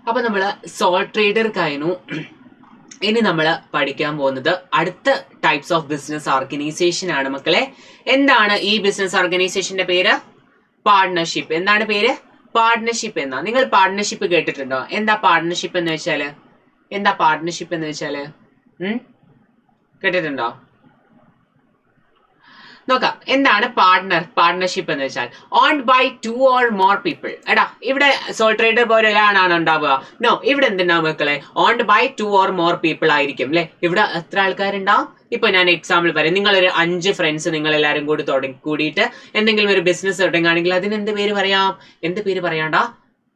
അപ്പൊ നമ്മൾ സോൾ ട്രേഡർക്കായിരുന്നു ഇനി നമ്മൾ പഠിക്കാൻ പോകുന്നത് അടുത്ത ടൈപ്സ് ഓഫ് ബിസിനസ് ഓർഗനൈസേഷൻ ആണ് മക്കളെ. എന്താണ് ഈ ബിസിനസ് ഓർഗനൈസേഷന്റെ പേര്? പാർട്ട്ണർഷിപ്പ്. എന്താണ് പേര്? പാർട്ട്ണർഷിപ്പ് എന്നാ. നിങ്ങൾ പാർട്ട്ണർഷിപ്പ് കേട്ടിട്ടുണ്ടോ? എന്താ പാർട്ട്ണർഷിപ്പ് എന്ന് വെച്ചാല്? എന്താ പാർട്ട്ണർഷിപ്പ് എന്ന് വെച്ചാല്? കേട്ടിട്ടുണ്ടോ? നോക്കാം. എന്താണ് പാർട്ട്ണർഷിപ്പ് എന്ന് വെച്ചാൽ? Owned by 2 or more people. എടാ ഇവിടെ സോൾ ട്രേഡർ പോലെ ഒരാളാണ് ഉണ്ടാവുക? നോ, ഇവിടെ എന്തുണ്ടാവും മക്കളെ? Owned by 2 or more people ആയിരിക്കും അല്ലെ. ഇവിടെ എത്ര ആൾക്കാരുണ്ടാവും? ഇപ്പൊ ഞാൻ എക്സാമ്പിൾ പറയാം. നിങ്ങളൊരു 5 ഫ്രണ്ട്സ് നിങ്ങൾ എല്ലാവരും കൂടിയിട്ട് എന്തെങ്കിലും ഒരു ബിസിനസ് തുടങ്ങുകയാണെങ്കിൽ അതിന് എന്ത് പേര് പറയാം? എന്ത് പേര് പറയാണ്ടാ?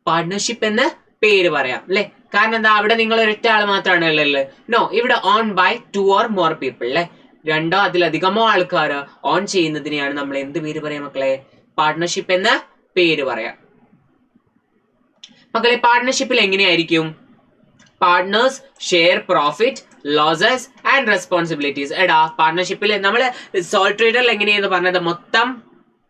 പാർട്ട്ണർഷിപ്പ് എന്ന് പേര് പറയാം അല്ലെ. കാരണം എന്താ? അവിടെ നിങ്ങൾ ഒരൊറ്റ ആൾ മാത്രമാണ് ഉള്ളത്. നോ, ഇവിടെ on by 2 or more people അല്ലെ. 2 അതിലധികമോ ആൾക്കാർ ഓൺ ചെയ്യുന്നതിനെയാണ് നമ്മൾ എന്ത് പേര് പറയാം മക്കളെ? പാർട്ട്ണർഷിപ്പ് എന്ന പേര് പറയാം. മക്കളെ പാർട്ട്ണർഷിപ്പിൽ എങ്ങനെയായിരിക്കും? Partners share profit, losses and responsibilities. എടാ പാർട്ട്ണർഷിപ്പിൽ നമ്മൾ സോൾ ട്രേഡറിൽ എങ്ങനെയായിരുന്നു പറഞ്ഞത്? മൊത്തം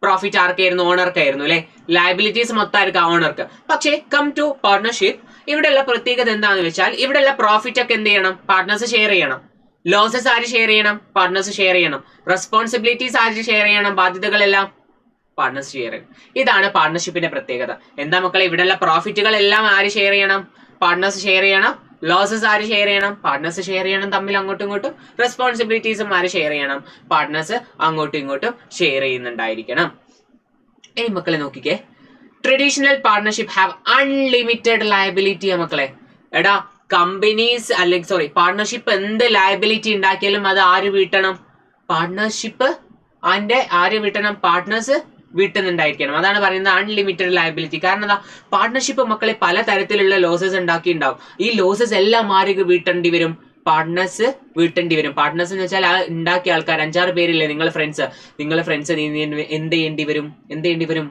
പ്രോഫിറ്റ് ആർക്കായിരുന്നു? ഓണർക്കായിരുന്നു അല്ലെ. ലയബിലിറ്റീസ് മൊത്തം ആർക്കാ? ഓണർക്ക്. പക്ഷേ കം ടു പാർട്ട്ണർഷിപ്പ്, ഇവിടെയുള്ള പ്രത്യേകത എന്താണെന്ന് വെച്ചാൽ ഇവിടെയുള്ള പ്രോഫിറ്റ് ഒക്കെ എന്ത് ചെയ്യണം? പാർട്ട്നേഴ്സ് ഷെയർ ചെയ്യണം. ലോസസ് ആര് ഷെയർ ചെയ്യണം? പാർട്ട്നേഴ്സ് ഷെയർ ചെയ്യണം. റെസ്പോൺസിബിലിറ്റീസ് ആര് ഷെയർ ചെയ്യണം? ബാധ്യതകളെല്ലാം പാർട്ട്നേഴ്സ് ഷെയർ ചെയ്യണം. ഇതാണ് പാർട്ട്ണർഷിപ്പിന്റെ പ്രത്യേകത. എന്താ മക്കളെ? ഇവിടെയുള്ള പ്രോഫിറ്റുകൾ എല്ലാം ആര് ഷെയർ ചെയ്യണം? പാർട്ട്നേഴ്സ് ഷെയർ ചെയ്യണം. ലോസസ് ആര് ഷെയർ ചെയ്യണം? പാർട്ട്നേഴ്സ് ഷെയർ ചെയ്യണം തമ്മിൽ അങ്ങോട്ടും ഇങ്ങോട്ടും. റെസ്പോൺസിബിലിറ്റീസും ആര് ഷെയർ ചെയ്യണം? പാർട്ട്നേഴ്സ് അങ്ങോട്ടും ഇങ്ങോട്ടും ഷെയർ ചെയ്യുന്നുണ്ടായിരിക്കണം. ഇനി മക്കളെ നോക്കിക്കേ, traditional partnership have unlimited liability. മക്കളെ എടാ കമ്പനീസ് അല്ലെങ്കിൽ പാർട്ട്ണർഷിപ്പ് എന്ത് ലയബിലിറ്റി ഉണ്ടാക്കിയാലും അത് ആര് വീട്ടണം? പാർട്ട്ണർഷിപ്പ് അതിന്റെ ആര് വീട്ടണം? പാർട്ട്നേഴ്സ് വീട്ടുന്നുണ്ടായിരിക്കണം. അതാണ് പറയുന്നത് അൺലിമിറ്റഡ് ലയബിലിറ്റി. കാരണം എന്താ? പാർട്ട്ണർഷിപ്പ് മക്കളെ പല തരത്തിലുള്ള ലോസസ് ഉണ്ടാക്കിയിട്ടുണ്ടാവും. ഈ ലോസസ് എല്ലാം ആര് വീട്ടേണ്ടി വരും? പാർട്ട്നേഴ്സ് വീട്ടേണ്ടി വരും. പാർട്ട്നേഴ്സ് എന്ന് വെച്ചാൽ ആ ഉണ്ടാക്കിയ ആൾക്കാർ 5-6 പേരില്ലേ നിങ്ങളെ ഫ്രണ്ട്സ് എന്ത് ചെയ്യേണ്ടി വരും?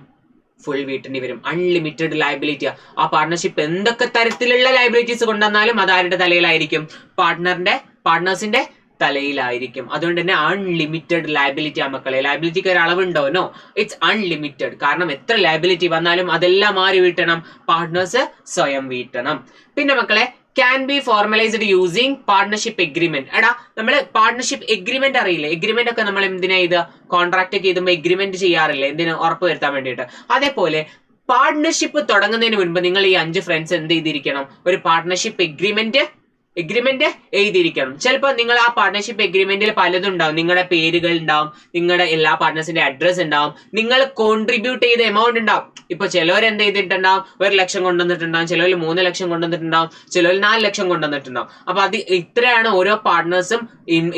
ഫുൾ വീട്ടേണ്ടി വരും. Unlimited liability. ആ പാർട്ട്ണർഷിപ്പ് എന്തൊക്കെ തരത്തിലുള്ള ലയബിലിറ്റീസ് കൊണ്ടുവന്നാലും അത് ആരുടെ തലയിലായിരിക്കും? പാർട്ട്നേഴ്സിന്റെ തലയിലായിരിക്കും. അതുകൊണ്ട് തന്നെ അൺലിമിറ്റഡ് ലയബിലിറ്റി ആ മക്കളെ. ലയബിലിറ്റിക്ക് ഒരു അളവുണ്ടോ? No, it's unlimited. കാരണം എത്ര ലയബിലിറ്റി വന്നാലും അതെല്ലാം ആര് വീട്ടണം? പാർട്ട്നേഴ്സ് സ്വയം വീട്ടണം. പിന്നെ മക്കളെ can be formalised using partnership agreement. എടാ നമ്മൾ പാർട്ട്ണർഷിപ്പ് എഗ്രിമെന്റ് അറിയില്ലേ? എഗ്രിമെന്റ് ഒക്കെ നമ്മൾ എന്തിനാ ഇത് കോൺട്രാക്ട് ഒക്കെ ചെയ്തുമ്പോൾ എഗ്രിമെന്റ് ചെയ്യാറില്ലേ? എന്തിനാ? ഉറപ്പ് വരുത്താൻ വേണ്ടിയിട്ട്. അതേപോലെ പാർട്ട്ണർഷിപ്പ് തുടങ്ങുന്നതിന് മുൻപ് നിങ്ങൾ ഈ 5 ഫ്രണ്ട്സ് എന്ത് ചെയ്തിരിക്കണം? ഒരു പാർട്ട്ണർഷിപ്പ് എഗ്രിമെന്റ് എഴുതിയിരിക്കണം. ചിലപ്പോൾ നിങ്ങൾ ആ പാർട്ട്ണർഷിപ്പ് എഗ്രിമെന്റിൽ പലതും ഉണ്ടാവും. നിങ്ങളുടെ പേരുകൾ ഉണ്ടാവും, നിങ്ങളുടെ എല്ലാ പാർട്ട്നേഴ്സിന്റെ അഡ്രസ് ഉണ്ടാവും, നിങ്ങൾ കോൺട്രിബ്യൂട്ട് ചെയ്ത എമൗണ്ട് ഉണ്ടാവും. ഇപ്പൊ ചിലവർ എന്ത് ചെയ്തിട്ടുണ്ടാവും? 1 ലക്ഷം കൊണ്ടുവന്നിട്ടുണ്ടാവും, ചിലവർ 3 ലക്ഷം കൊണ്ടുവന്നിട്ടുണ്ടാവും, ചിലവർ 4 ലക്ഷം കൊണ്ടുവന്നിട്ടുണ്ടാവും. അപ്പൊ അത് ഇത്രയാണ് ഓരോ പാർട്ട്നേഴ്സും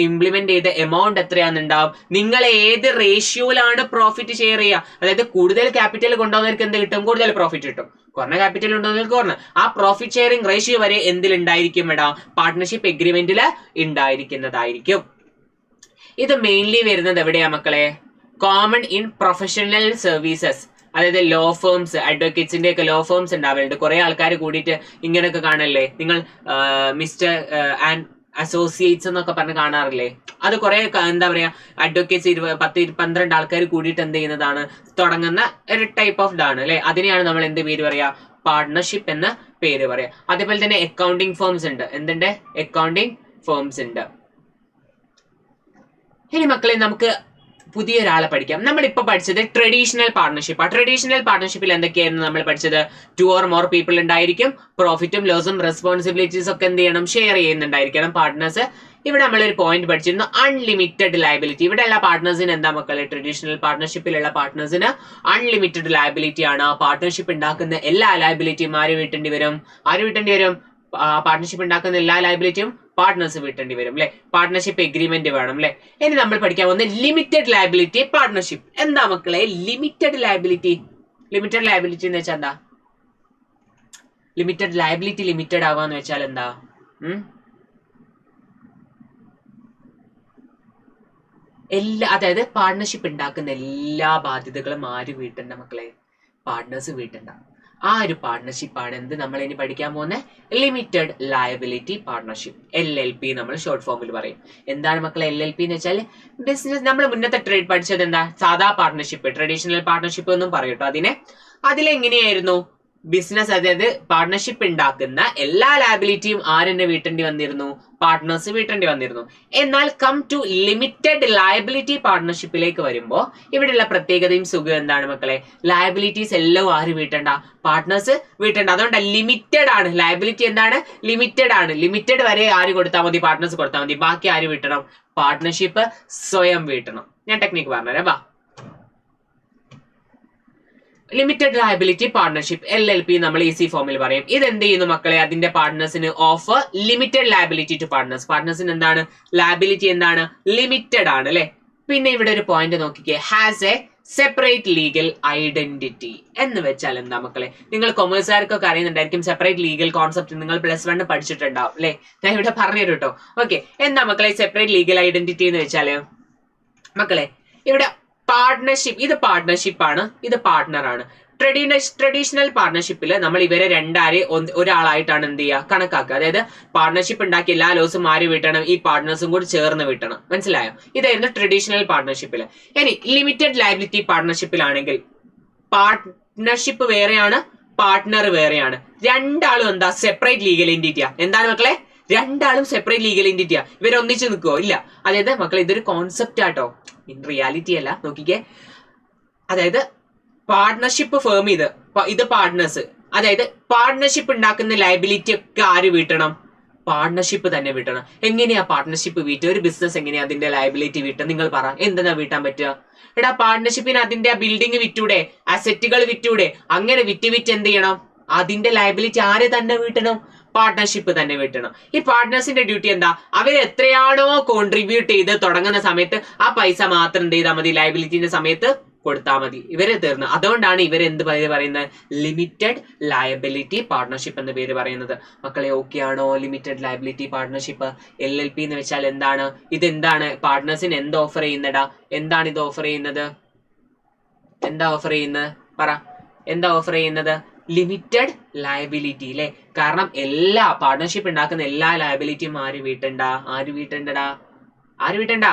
ഇംപ്ലിമെന്റ് ചെയ്ത എമൗണ്ട് എത്രയാണെന്നുണ്ടാവും. നിങ്ങൾ ഏത് റേഷ്യോയിലാണ് പ്രോഫിറ്റ് ഷെയർ ചെയ്യുക? അതായത് കൂടുതൽ ക്യാപിറ്റൽ കൊണ്ടുവന്നവർക്ക് എന്ത് കിട്ടും? കൂടുതൽ പ്രോഫിറ്റ് കിട്ടും. കുറഞ്ഞ ക്യാപിറ്റൽ ഉണ്ടെന്നവർക്ക് കുറഞ്ഞ. ആ പ്രോഫിറ്റ് ഷെയറിംഗ് റേഷ്യോ വരെ എന്തിലുണ്ടായിരിക്കും? ഇടാ പാർട്ട്ണർഷിപ്പ് എഗ്രിമെന്റിൽ ഉണ്ടായിരിക്കുന്നതായിരിക്കും. ഇത് മെയിൻലി വരുന്നത് എവിടെയാ മക്കളെ? Common in professional services. അതായത് ലോ ഫേംസ്, അഡ്വക്കേറ്റ്സിന്റെ ഒക്കെ ലോ ഫേംസ് ഉണ്ടാവലുണ്ട്. കുറെ ആൾക്കാർ കൂടിയിട്ട് ഇങ്ങനെയൊക്കെ കാണല്ലേ? നിങ്ങൾ മിസ്റ്റർ ആൻഡ് അസോസിയേറ്റ്സ് എന്നൊക്കെ പറഞ്ഞ് കാണാറില്ലേ? അത് കുറെ എന്താ പറയാ അഡ്വക്കേറ്റ്സ് 10-12 ആൾക്കാർ കൂടിയിട്ട് എന്ത് ചെയ്യുന്നതാണ്? തുടങ്ങുന്ന ഒരു ടൈപ്പ് ഓഫ് ഇതാണ് അല്ലെ. അതിനെയാണ് നമ്മൾ എന്ത് പേര് പറയാ? പാർട്ട്ണർഷിപ്പ് എന്ന പേര് പറയാം. അതേപോലെ തന്നെ അക്കൗണ്ടിങ് ഫേംസ് ഉണ്ട്. എന്തിന്റെ? അക്കൗണ്ടിങ് ഫേംസ് ഉണ്ട്. ഇനി മക്കളെ നമുക്ക് പുതിയൊരാളെ പഠിക്കാം. നമ്മളിപ്പോ പഠിച്ചത് ട്രഡീഷണൽ പാർട്ട്ണർഷിപ്പ്. ആ ട്രഡീഷണൽ പാർട്ട്ണർഷിപ്പിൽ എന്തൊക്കെയായിരുന്നു നമ്മൾ പഠിച്ചത്? 2 or more people ഉണ്ടായിരിക്കും. പ്രോഫിറ്റും ലോസും റെസ്പോൺസിബിലിറ്റീസ് ഒക്കെ എന്ത് ചെയ്യണം? ഷെയർ ചെയ്യുന്നുണ്ടായിരിക്കണം പാർട്ട്നേഴ്സ്. ഇവിടെ നമ്മളൊരു പോയിന്റ് പഠിച്ചിരുന്നു, അൺലിമിറ്റഡ് ലയബിലിറ്റി. ഇവിടെ ഉള്ള പാർട്ട്നേഴ്സിന് എന്താ മക്കളെ? ട്രഡീഷണൽ പാർട്ട്ണർഷിപ്പിലുള്ള പാർട്ട്നേഴ്സിന് അൺലിമിറ്റഡ് ലയബിലിറ്റി ആണ്. പാർട്ട്ണർഷിപ്പ് ഉണ്ടാക്കുന്ന എല്ലാ ലയബിലിറ്റിയും ആര് വീട്ടേണ്ടി വരും? പാർട്ട്ണർഷിപ്പ് ഉണ്ടാക്കുന്ന എല്ലാ ലയബിലിറ്റിയും പാർട്ട്നേഴ്സ് വീട്ടേണ്ടി വരും അല്ലെ. പാർട്ട്ണർഷിപ്പ് എഗ്രിമെന്റ് വേണം അല്ലെ. ഇനി നമ്മൾ പഠിക്കാൻ പോകുന്ന ലിമിറ്റഡ് ലയബിലിറ്റി പാർട്ട്ണർഷിപ്പ്. എന്താ മക്കളെ ലിമിറ്റഡ് ലയബിലിറ്റി? ലിമിറ്റഡ് ലയബിലിറ്റി എന്ന് വെച്ചാൽ എന്താ? ലിമിറ്റഡ് ലയബിലിറ്റി ലിമിറ്റഡ് ആവാന്ന് വെച്ചാൽ എന്താ? അതായത് പാർട്ട്ണർഷിപ്പ് ഉണ്ടാക്കുന്ന എല്ലാ ബാധ്യതകളും ആര് വീട്ടണ്ട മക്കളെ? പാർട്ട്നേഴ്സ് വീട്ടണ്ട. ആ ഒരു പാർട്ട്ണർഷിപ്പാണ് എന്ത് നമ്മൾ ഇനി പഠിക്കാൻ പോകുന്ന ലിമിറ്റഡ് ലയബിലിറ്റി പാർട്ട്ണർഷിപ്പ്, LLP നമ്മൾ ഷോർട്ട് ഫോമിൽ പറയും. എന്താണ് മക്കളെ LLP എന്ന് വെച്ചാൽ? ബിസിനസ്. നമ്മൾ മുന്നത്തെ ട്രേഡ് പഠിച്ചത് എന്താ? സാധാ പാർട്ട്ണർഷിപ്പ്, ട്രഡീഷണൽ പാർട്ട്ണർഷിപ്പ് എന്നും പറയട്ടോ അതിലെങ്ങനെയായിരുന്നു? ബിസിനസ് അതായത് പാർട്ണർഷിപ്പ് ഉണ്ടാക്കുന്ന എല്ലാ ലയബിലിറ്റിയും ആരെന്നെ വീട്ടേണ്ടി വന്നിരുന്നു? പാർട്ട്നേഴ്സ് വീട്ടേണ്ടി വന്നിരുന്നു. എന്നാൽ കം ടു ലിമിറ്റഡ് ലയബിലിറ്റി പാർട്ണർഷിപ്പിലേക്ക് വരുമ്പോൾ ഇവിടെയുള്ള പ്രത്യേകതയും സുഖം എന്താണ് മക്കളെ? ലയബിലിറ്റീസ് എല്ലാം ആര് വീട്ടണ്ട? പാർട്ട്നേഴ്സ് വീട്ടണ്ട. അതുകൊണ്ട് ലിമിറ്റഡ് ആണ്. ലയബിലിറ്റി എന്താണ്? ലിമിറ്റഡ് ആണ്. ലിമിറ്റഡ് വരെ ആര് കൊടുത്താൽ മതി? പാർട്ട്നേഴ്സ് കൊടുത്താൽ മതി. ബാക്കി ആര് വീട്ടണം? പാർട്ട്ണർഷിപ്പ് സ്വയം വീട്ടണം. ഞാൻ ടെക്നിക്ക് പറഞ്ഞുതരാം. വാ. ലിമിറ്റഡ് ലയബിലിറ്റി പാർട്ണർഷിപ്പ് LLP നമ്മൾ ഈസി ഫോമിൽ പറയും. ഇത് എന്ത് ചെയ്യുന്നു മക്കളെ? അതിന്റെ പാർട്ട്നേഴ്സിന് offer limited liability to partners. പാർട്ട്നേഴ്സിന് എന്താണ്? ലയബിലിറ്റി എന്താണ്? ലിമിറ്റഡ് ആണ് അല്ലെ. പിന്നെ ഇവിടെ ഒരു പോയിന്റ് നോക്കിക്കേ, has A separate legal identity എന്ന് വെച്ചാൽ എന്താ മക്കളെ? നിങ്ങൾ കൊമേഴ്സുകാർക്കൊക്കെ അറിയുന്നുണ്ടായിരിക്കും സെപ്പറേറ്റ് ലീഗൽ കോൺസെപ്റ്റ്. നിങ്ങൾ +1 പഠിച്ചിട്ടുണ്ടാവും അല്ലെ. ഞാൻ ഇവിടെ പറഞ്ഞു തരും കേട്ടോ. ഓക്കെ, എന്താ മക്കളെ സെപ്പറേറ്റ് ലീഗൽ ഐഡന്റിറ്റി എന്ന് വെച്ചാല്? മക്കളെ ഇവിടെ പാർട്ട്ണർഷിപ്പ്, ഇത് പാർട്ട്ണർഷിപ്പ് ആണ്, ഇത് പാർട്ട്ണർ ആണ്. ട്രഡീഷണൽ പാർട്ണർഷിപ്പിൽ നമ്മൾ ഇവരെ ഒരാളായിട്ടാണ് എന്ത് ചെയ്യുക? കണക്കാക്കുക. അതായത് പാർട്ണർഷിപ്പ് ഉണ്ടാക്കി എല്ലാ ലോസും ആര് വീട്ടണം? ഈ പാർട്ട്നേഴ്സും കൂടി ചേർന്ന് വീട്ടണം. മനസ്സിലായോ? ഇതായിരുന്നു ട്രഡീഷണൽ പാർട്ണർഷിപ്പിൽ. ഇനി ലിമിറ്റഡ് ലയബിലിറ്റി പാർട്ണർഷിപ്പിലാണെങ്കിൽ പാർട്ട്ണർഷിപ്പ് വേറെയാണ്, പാർട്ട്ണർ വേറെയാണ്. രണ്ടാളും എന്താ? സെപ്പറേറ്റ് ലീഗൽ എൻറ്റിറ്റിയാ. എന്താണ് മക്കളെ? രണ്ടാളും സെപ്പറേറ്റ് ലീഗൽ എൻറ്റിറ്റിയാ. ഇവരൊന്നിച്ച് നിൽക്കുവോ? ഇല്ല. അതായത് മക്കളെ ഇതൊരു കോൺസെപ്റ്റ് ആട്ടോ, ഇൻ റിയാലിറ്റി അല്ല. നോക്കിക്കേ, അതായത് പാർട്ട്ണർഷിപ്പ് ഫേം ഇത് പാർട്ട്നേഴ്സ്, അതായത് പാർട്ട്ണർഷിപ്പ് ഉണ്ടാക്കുന്ന ലയബിലിറ്റി ഒക്കെ ആര് വീട്ടണം? പാർട്ട്ണർഷിപ്പ് തന്നെ വീട്ടണം. എങ്ങനെയാ പാർട്ട്ണർഷിപ്പ് വീട്ടുക? ഒരു ബിസിനസ് എങ്ങനെയാ അതിന്റെ ലയബിലിറ്റി വീട്ടുക? നിങ്ങൾ പറ, എന്തെന്നാ വീട്ടാൻ പറ്റുക? എടാ പാർട്ട്ണർഷിപ്പിന് അതിന്റെ ബിൽഡിംഗ് വിറ്റൂടെ, അസറ്റുകൾ വിറ്റൂടെ? അങ്ങനെ വിറ്റ് എന്ത് ചെയ്യണം? അതിന്റെ ലയബിലിറ്റി ആര് തന്നെ വീട്ടണം? പാർട്ട്ണർഷിപ്പ് തന്നെ വീട്ടണം. ഈ പാർട്ട്നേഴ്സിന്റെ ഡ്യൂട്ടി എന്താ? അവർ എത്രയാണോ കോൺട്രിബ്യൂട്ട് ചെയ്ത് തുടങ്ങുന്ന സമയത്ത് ആ പൈസ മാത്രം എന്ത് ചെയ്താൽ മതി? ലയബിലിറ്റിന്റെ സമയത്ത് കൊടുത്താൽ മതി. ഇവരെ തീർന്നു. അതുകൊണ്ടാണ് ഇവരെന്ത് പറയുന്നത്? ലിമിറ്റഡ് ലയബിലിറ്റി പാർട്ണർഷിപ്പ് എന്ന് പേര് പറയുന്നത്. മക്കളെ ഓക്കെ ആണോ? ലിമിറ്റഡ് ലയബിലിറ്റി പാർട്ണർഷിപ്പ് LLP എന്ന് വെച്ചാൽ എന്താണ്? ഇതെന്താണ്? പാർട്ട്നേഴ്സിന് എന്ത് ഓഫർ ചെയ്യുന്നടാ? എന്താണ് ഇത് ഓഫർ ചെയ്യുന്നത്? എന്താ ഓഫർ ചെയ്യുന്നത്? പറ, എന്താ ഓഫർ ചെയ്യുന്നത്? ലിമിറ്റഡ് ലയബിലിറ്റി അല്ലെ. കാരണം എല്ലാ പാർട്ണർഷിപ്പ് ഉണ്ടാക്കുന്ന എല്ലാ ലയബിലിറ്റിയും ആര് വീട്ടണ്ട? ആര് വീട്ടണ്ടടാ? ആര് വീട്ടണ്ട?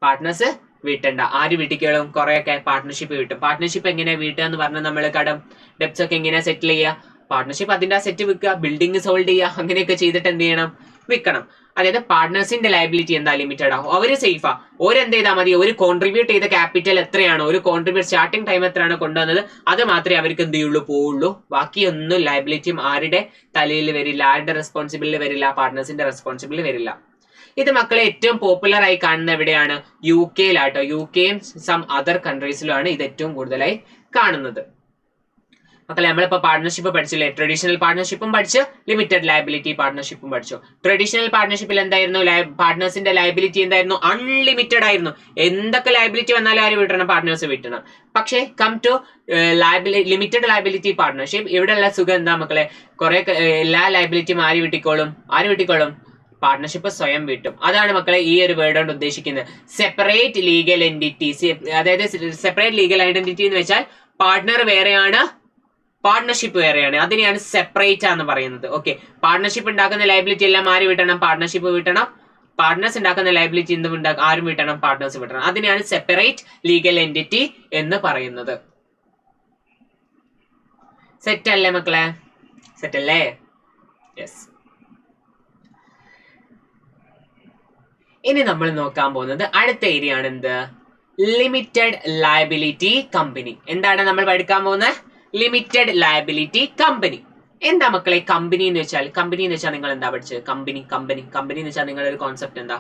പാർട്ട്നേഴ്സ് വീട്ടണ്ട. ആര് വീട്ടിക്കോളും? കുറെയൊക്കെ പാർട്ട്ണർഷിപ്പ് വീട്ടും. പാർട്ട്ണർഷിപ്പ് എങ്ങനെയാ വീട്ടുക എന്ന് പറഞ്ഞാൽ നമ്മൾ കടം ഡെപ്സ് ഒക്കെ എങ്ങനെയാ സെറ്റിൽ ചെയ്യുക? പാർട്ട്ണർഷിപ്പ് അതിന്റെ ആ സെറ്റ് വിൽക്കുക, ബിൽഡിംഗ് സോൾഡ് ചെയ്യുക, അങ്ങനെയൊക്കെ ചെയ്തിട്ട് എന്ത് ചെയ്യണം? വിൽക്കണം. അതായത് പാർട്ട്നേഴ്സിന്റെ ലയബിലിറ്റി എന്താ? ലിമിറ്റഡ് ആവും. അവര് സേഫാ. ഓരെന്ത് ചെയ്താൽ മതി? ഒരു കോൺട്രിബ്യൂട്ട് ചെയ്ത ക്യാപിറ്റൽ എത്രയാണോ, ഒരു കോൺട്രിബ്യൂട്ട് സ്റ്റാർട്ടിംഗ് ടൈം എത്രയാണോ കൊണ്ടുവന്നത് അത് മാത്രമേ അവർക്ക് എന്ത് ചെയ്യുള്ളൂ? പോവുള്ളൂ. ബാക്കിയൊന്നും ലയബിലിറ്റിയും ആരുടെ തലയിൽ വരില്ല, ആരുടെ റെസ്പോൺസിബിലിറ്റി വരില്ല? പാർട്ട്നേഴ്സിന്റെ റെസ്പോൺസിബിലിറ്റി വരില്ല. ഇത് മക്കളെ ഏറ്റവും പോപ്പുലർ ആയി കാണുന്ന എവിടെയാണ്? UK-ലാട്ടോ. UK-യും സം അതർ കൺട്രീസിലുമാണ് ഇത് ഏറ്റവും കൂടുതലായി കാണുന്നത്. മക്കളെ നമ്മളിപ്പോ പാർട്ണർഷിപ്പ് പഠിച്ചില്ലേ? ട്രഡീഷണൽ പാർട്ണർഷിപ്പും പഠിച്ചു, ലിമിറ്റഡ് ലയബിലിറ്റി പാർട്ണർഷിപ്പും പഠിച്ചു. ട്രഡീഷണൽ പാർട്ണർഷിപ്പിൽ എന്തായിരുന്നു? പാർട്ട്നേഴ്സിന്റെ ലയബിലിറ്റി എന്തായിരുന്നു? അൺലിമിറ്റഡ് ആയിരുന്നു. എന്തൊക്കെ ലയബിലിറ്റി വന്നാലും ആര് വീട്ടണം? പാർട്ട്നേഴ്സ് വീട്ടണം. പക്ഷേ come to limited liability partnership, ഇവിടെയുള്ള സുഖം എന്താ മക്കളെ? കുറെ എല്ലാ ലയബിലിറ്റിയും ആര് വീട്ടിക്കോളും? ആര് വീട്ടിക്കോളും? പാർട്ണർഷിപ്പ് സ്വയം വീട്ടും. അതാണ് മക്കളെ ഈ ഒരു വേർഡ് കൊണ്ട് ഉദ്ദേശിക്കുന്നത്. സെപ്പറേറ്റ് ലീഗൽ എൻറ്റിറ്റീസ്, അതായത് സെപ്പറേറ്റ് ലീഗൽ ഐഡന്റിറ്റി എന്ന് വെച്ചാൽ പാർട്ട്ണർ വേറെയാണ്, പാർട്ണർഷിപ്പ് വേറെയാണ്. അതിനെയാണ് സെപ്പറേറ്റ് എന്ന് പറയുന്നത്. ഓക്കെ, പാർട്ണർഷിപ്പ് ഉണ്ടാക്കുന്ന ലയബിലിറ്റി എല്ലാം ആര് വീട്ടണം? പാർട്ണർഷിപ്പ് വീട്ടണം. പാർട്ട്നേഴ്സ് ഉണ്ടാക്കുന്ന ലയബിലിറ്റി ആരും വീട്ടണം? പാർട്ട്നേഴ്സ് വീട്ടണം. അതിനെയാണ് സെപ്പറേറ്റ് ലീഗൽ എൻറ്റിറ്റി എന്ന് പറയുന്നത്. സെറ്റ് അല്ലേ മക്കളെ? സെറ്റ് അല്ലേ? യെസ്. ഇനി നമ്മൾ നോക്കാൻ പോകുന്നത് അടുത്ത ഏരിയ ആണ്. എന്ത്? Limited liability company. എന്താണ് നമ്മൾ പഠിക്കാൻ പോകുന്നത്? Limited liability company. എന്താ മക്കളെ കമ്പനി എന്ന് വെച്ചാൽ? കമ്പനി എന്ന് വെച്ചാൽ നിങ്ങൾ എന്താ പഠിച്ചത്? കമ്പനി എന്ന് വെച്ചാൽ നിങ്ങളുടെ ഒരു കോൺസെപ്റ്റ് എന്താ?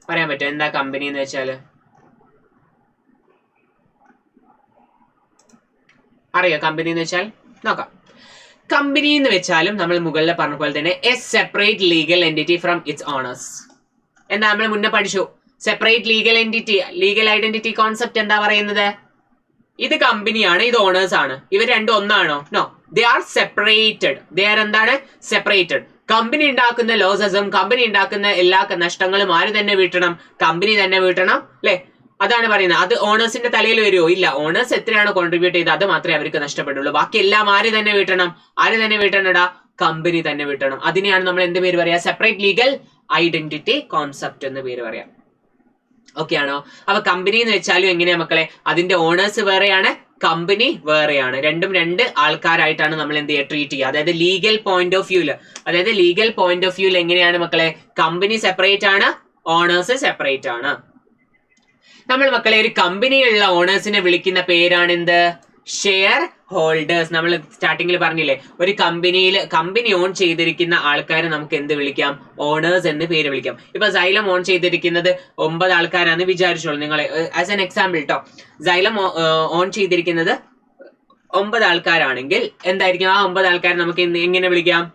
പറയാൻ പറ്റുമോ? എന്താ കമ്പനി എന്ന് വെച്ചാൽ? അറിയോ കമ്പനി എന്ന് വെച്ചാൽ? നോക്കാം. കമ്പനി എന്ന് വെച്ചാലും നമ്മൾ മുകളിൽ പറഞ്ഞ പോലെ തന്നെ a separate legal entity from its owners. എന്താ നമ്മൾ മുന്നേ പഠിച്ചു? Separate legal entity, legal identity concept എന്താ പറയുന്നത്? ഇത് കമ്പനിയാണ്, ഇത് ഓണേഴ്സ് ആണ്. ഇവർ രണ്ടും ഒന്നാണോ? No, they are separated. They are എന്താണ്? സെപ്പറേറ്റഡ്. കമ്പനി ഉണ്ടാക്കുന്ന ലോസസും കമ്പനി ഉണ്ടാക്കുന്ന എല്ലാ നഷ്ടങ്ങളും ആര് തന്നെ വീട്ടണം? കമ്പനി തന്നെ വീട്ടണം അല്ലെ? അതാണ് പറയുന്നത്. അത് ഓണേഴ്സിന്റെ തലയിൽ വരുമോ? ഇല്ല. ഓണേഴ്സ് എത്രയാണോ കോൺട്രിബ്യൂട്ട് ചെയ്ത് അത് മാത്രമേ അവർക്ക് നഷ്ടപ്പെടുള്ളൂ. ബാക്കി എല്ലാം ആര് തന്നെ വീട്ടണം? ആര് തന്നെ വീട്ടണടാ? കമ്പനി തന്നെ വീട്ടണം. അതിനെയാണ് നമ്മൾ എന്ത് പേര് പറയാ? സെപ്പറേറ്റ് ലീഗൽ ഐഡന്റിറ്റി കോൺസെപ്റ്റ് എന്ന് പേര് പറയാം. ഓക്കെ ആണോ? അപ്പൊ കമ്പനി എന്ന് വെച്ചാലും എങ്ങനെയാ മക്കളെ? അതിന്റെ ഓണേഴ്സ് വേറെയാണ്, കമ്പനി വേറെയാണ്. രണ്ടും രണ്ട് ആൾക്കാരായിട്ടാണ് നമ്മൾ എന്ത് ചെയ്യുക, ട്രീറ്റ് ചെയ്യുക. അതായത് ലീഗൽ പോയിന്റ് ഓഫ് വ്യൂല് എങ്ങനെയാണ് മക്കളെ, കമ്പനി സെപ്പറേറ്റ് ആണ്, ഓണേഴ്സ് സെപ്പറേറ്റ് ആണ്. നമ്മൾ മക്കളെ ഒരു കമ്പനിയിലുള്ള ഓണേഴ്സിനെ വിളിക്കുന്ന പേരാണ് എന്ത്, ഷെയർ ഹോൾഡേഴ്സ്. നമ്മൾ സ്റ്റാർട്ടിങ്ങിൽ പറഞ്ഞില്ലേ, ഒരു കമ്പനി ഓൺ ചെയ്തിരിക്കുന്ന ആൾക്കാരെ നമുക്ക് എന്ത് വിളിക്കാം, ഓണേഴ്സ് എന്ന് പേര് വിളിക്കാം. ഇപ്പൊ സൈലം ഓൺ ചെയ്തിരിക്കുന്നത് 9 ആൾക്കാരാന്ന് വിചാരിച്ചോളൂ നിങ്ങൾ, ആസ് എൻ എക്സാമ്പിൾ കേട്ടോ. സൈലം ഓൺ ചെയ്തിരിക്കുന്നത് 9 ആൾക്കാരാണെങ്കിൽ എന്തായിരിക്കും, ആ 9 ആൾക്കാരെ നമുക്ക് എങ്ങനെ വിളിക്കാം,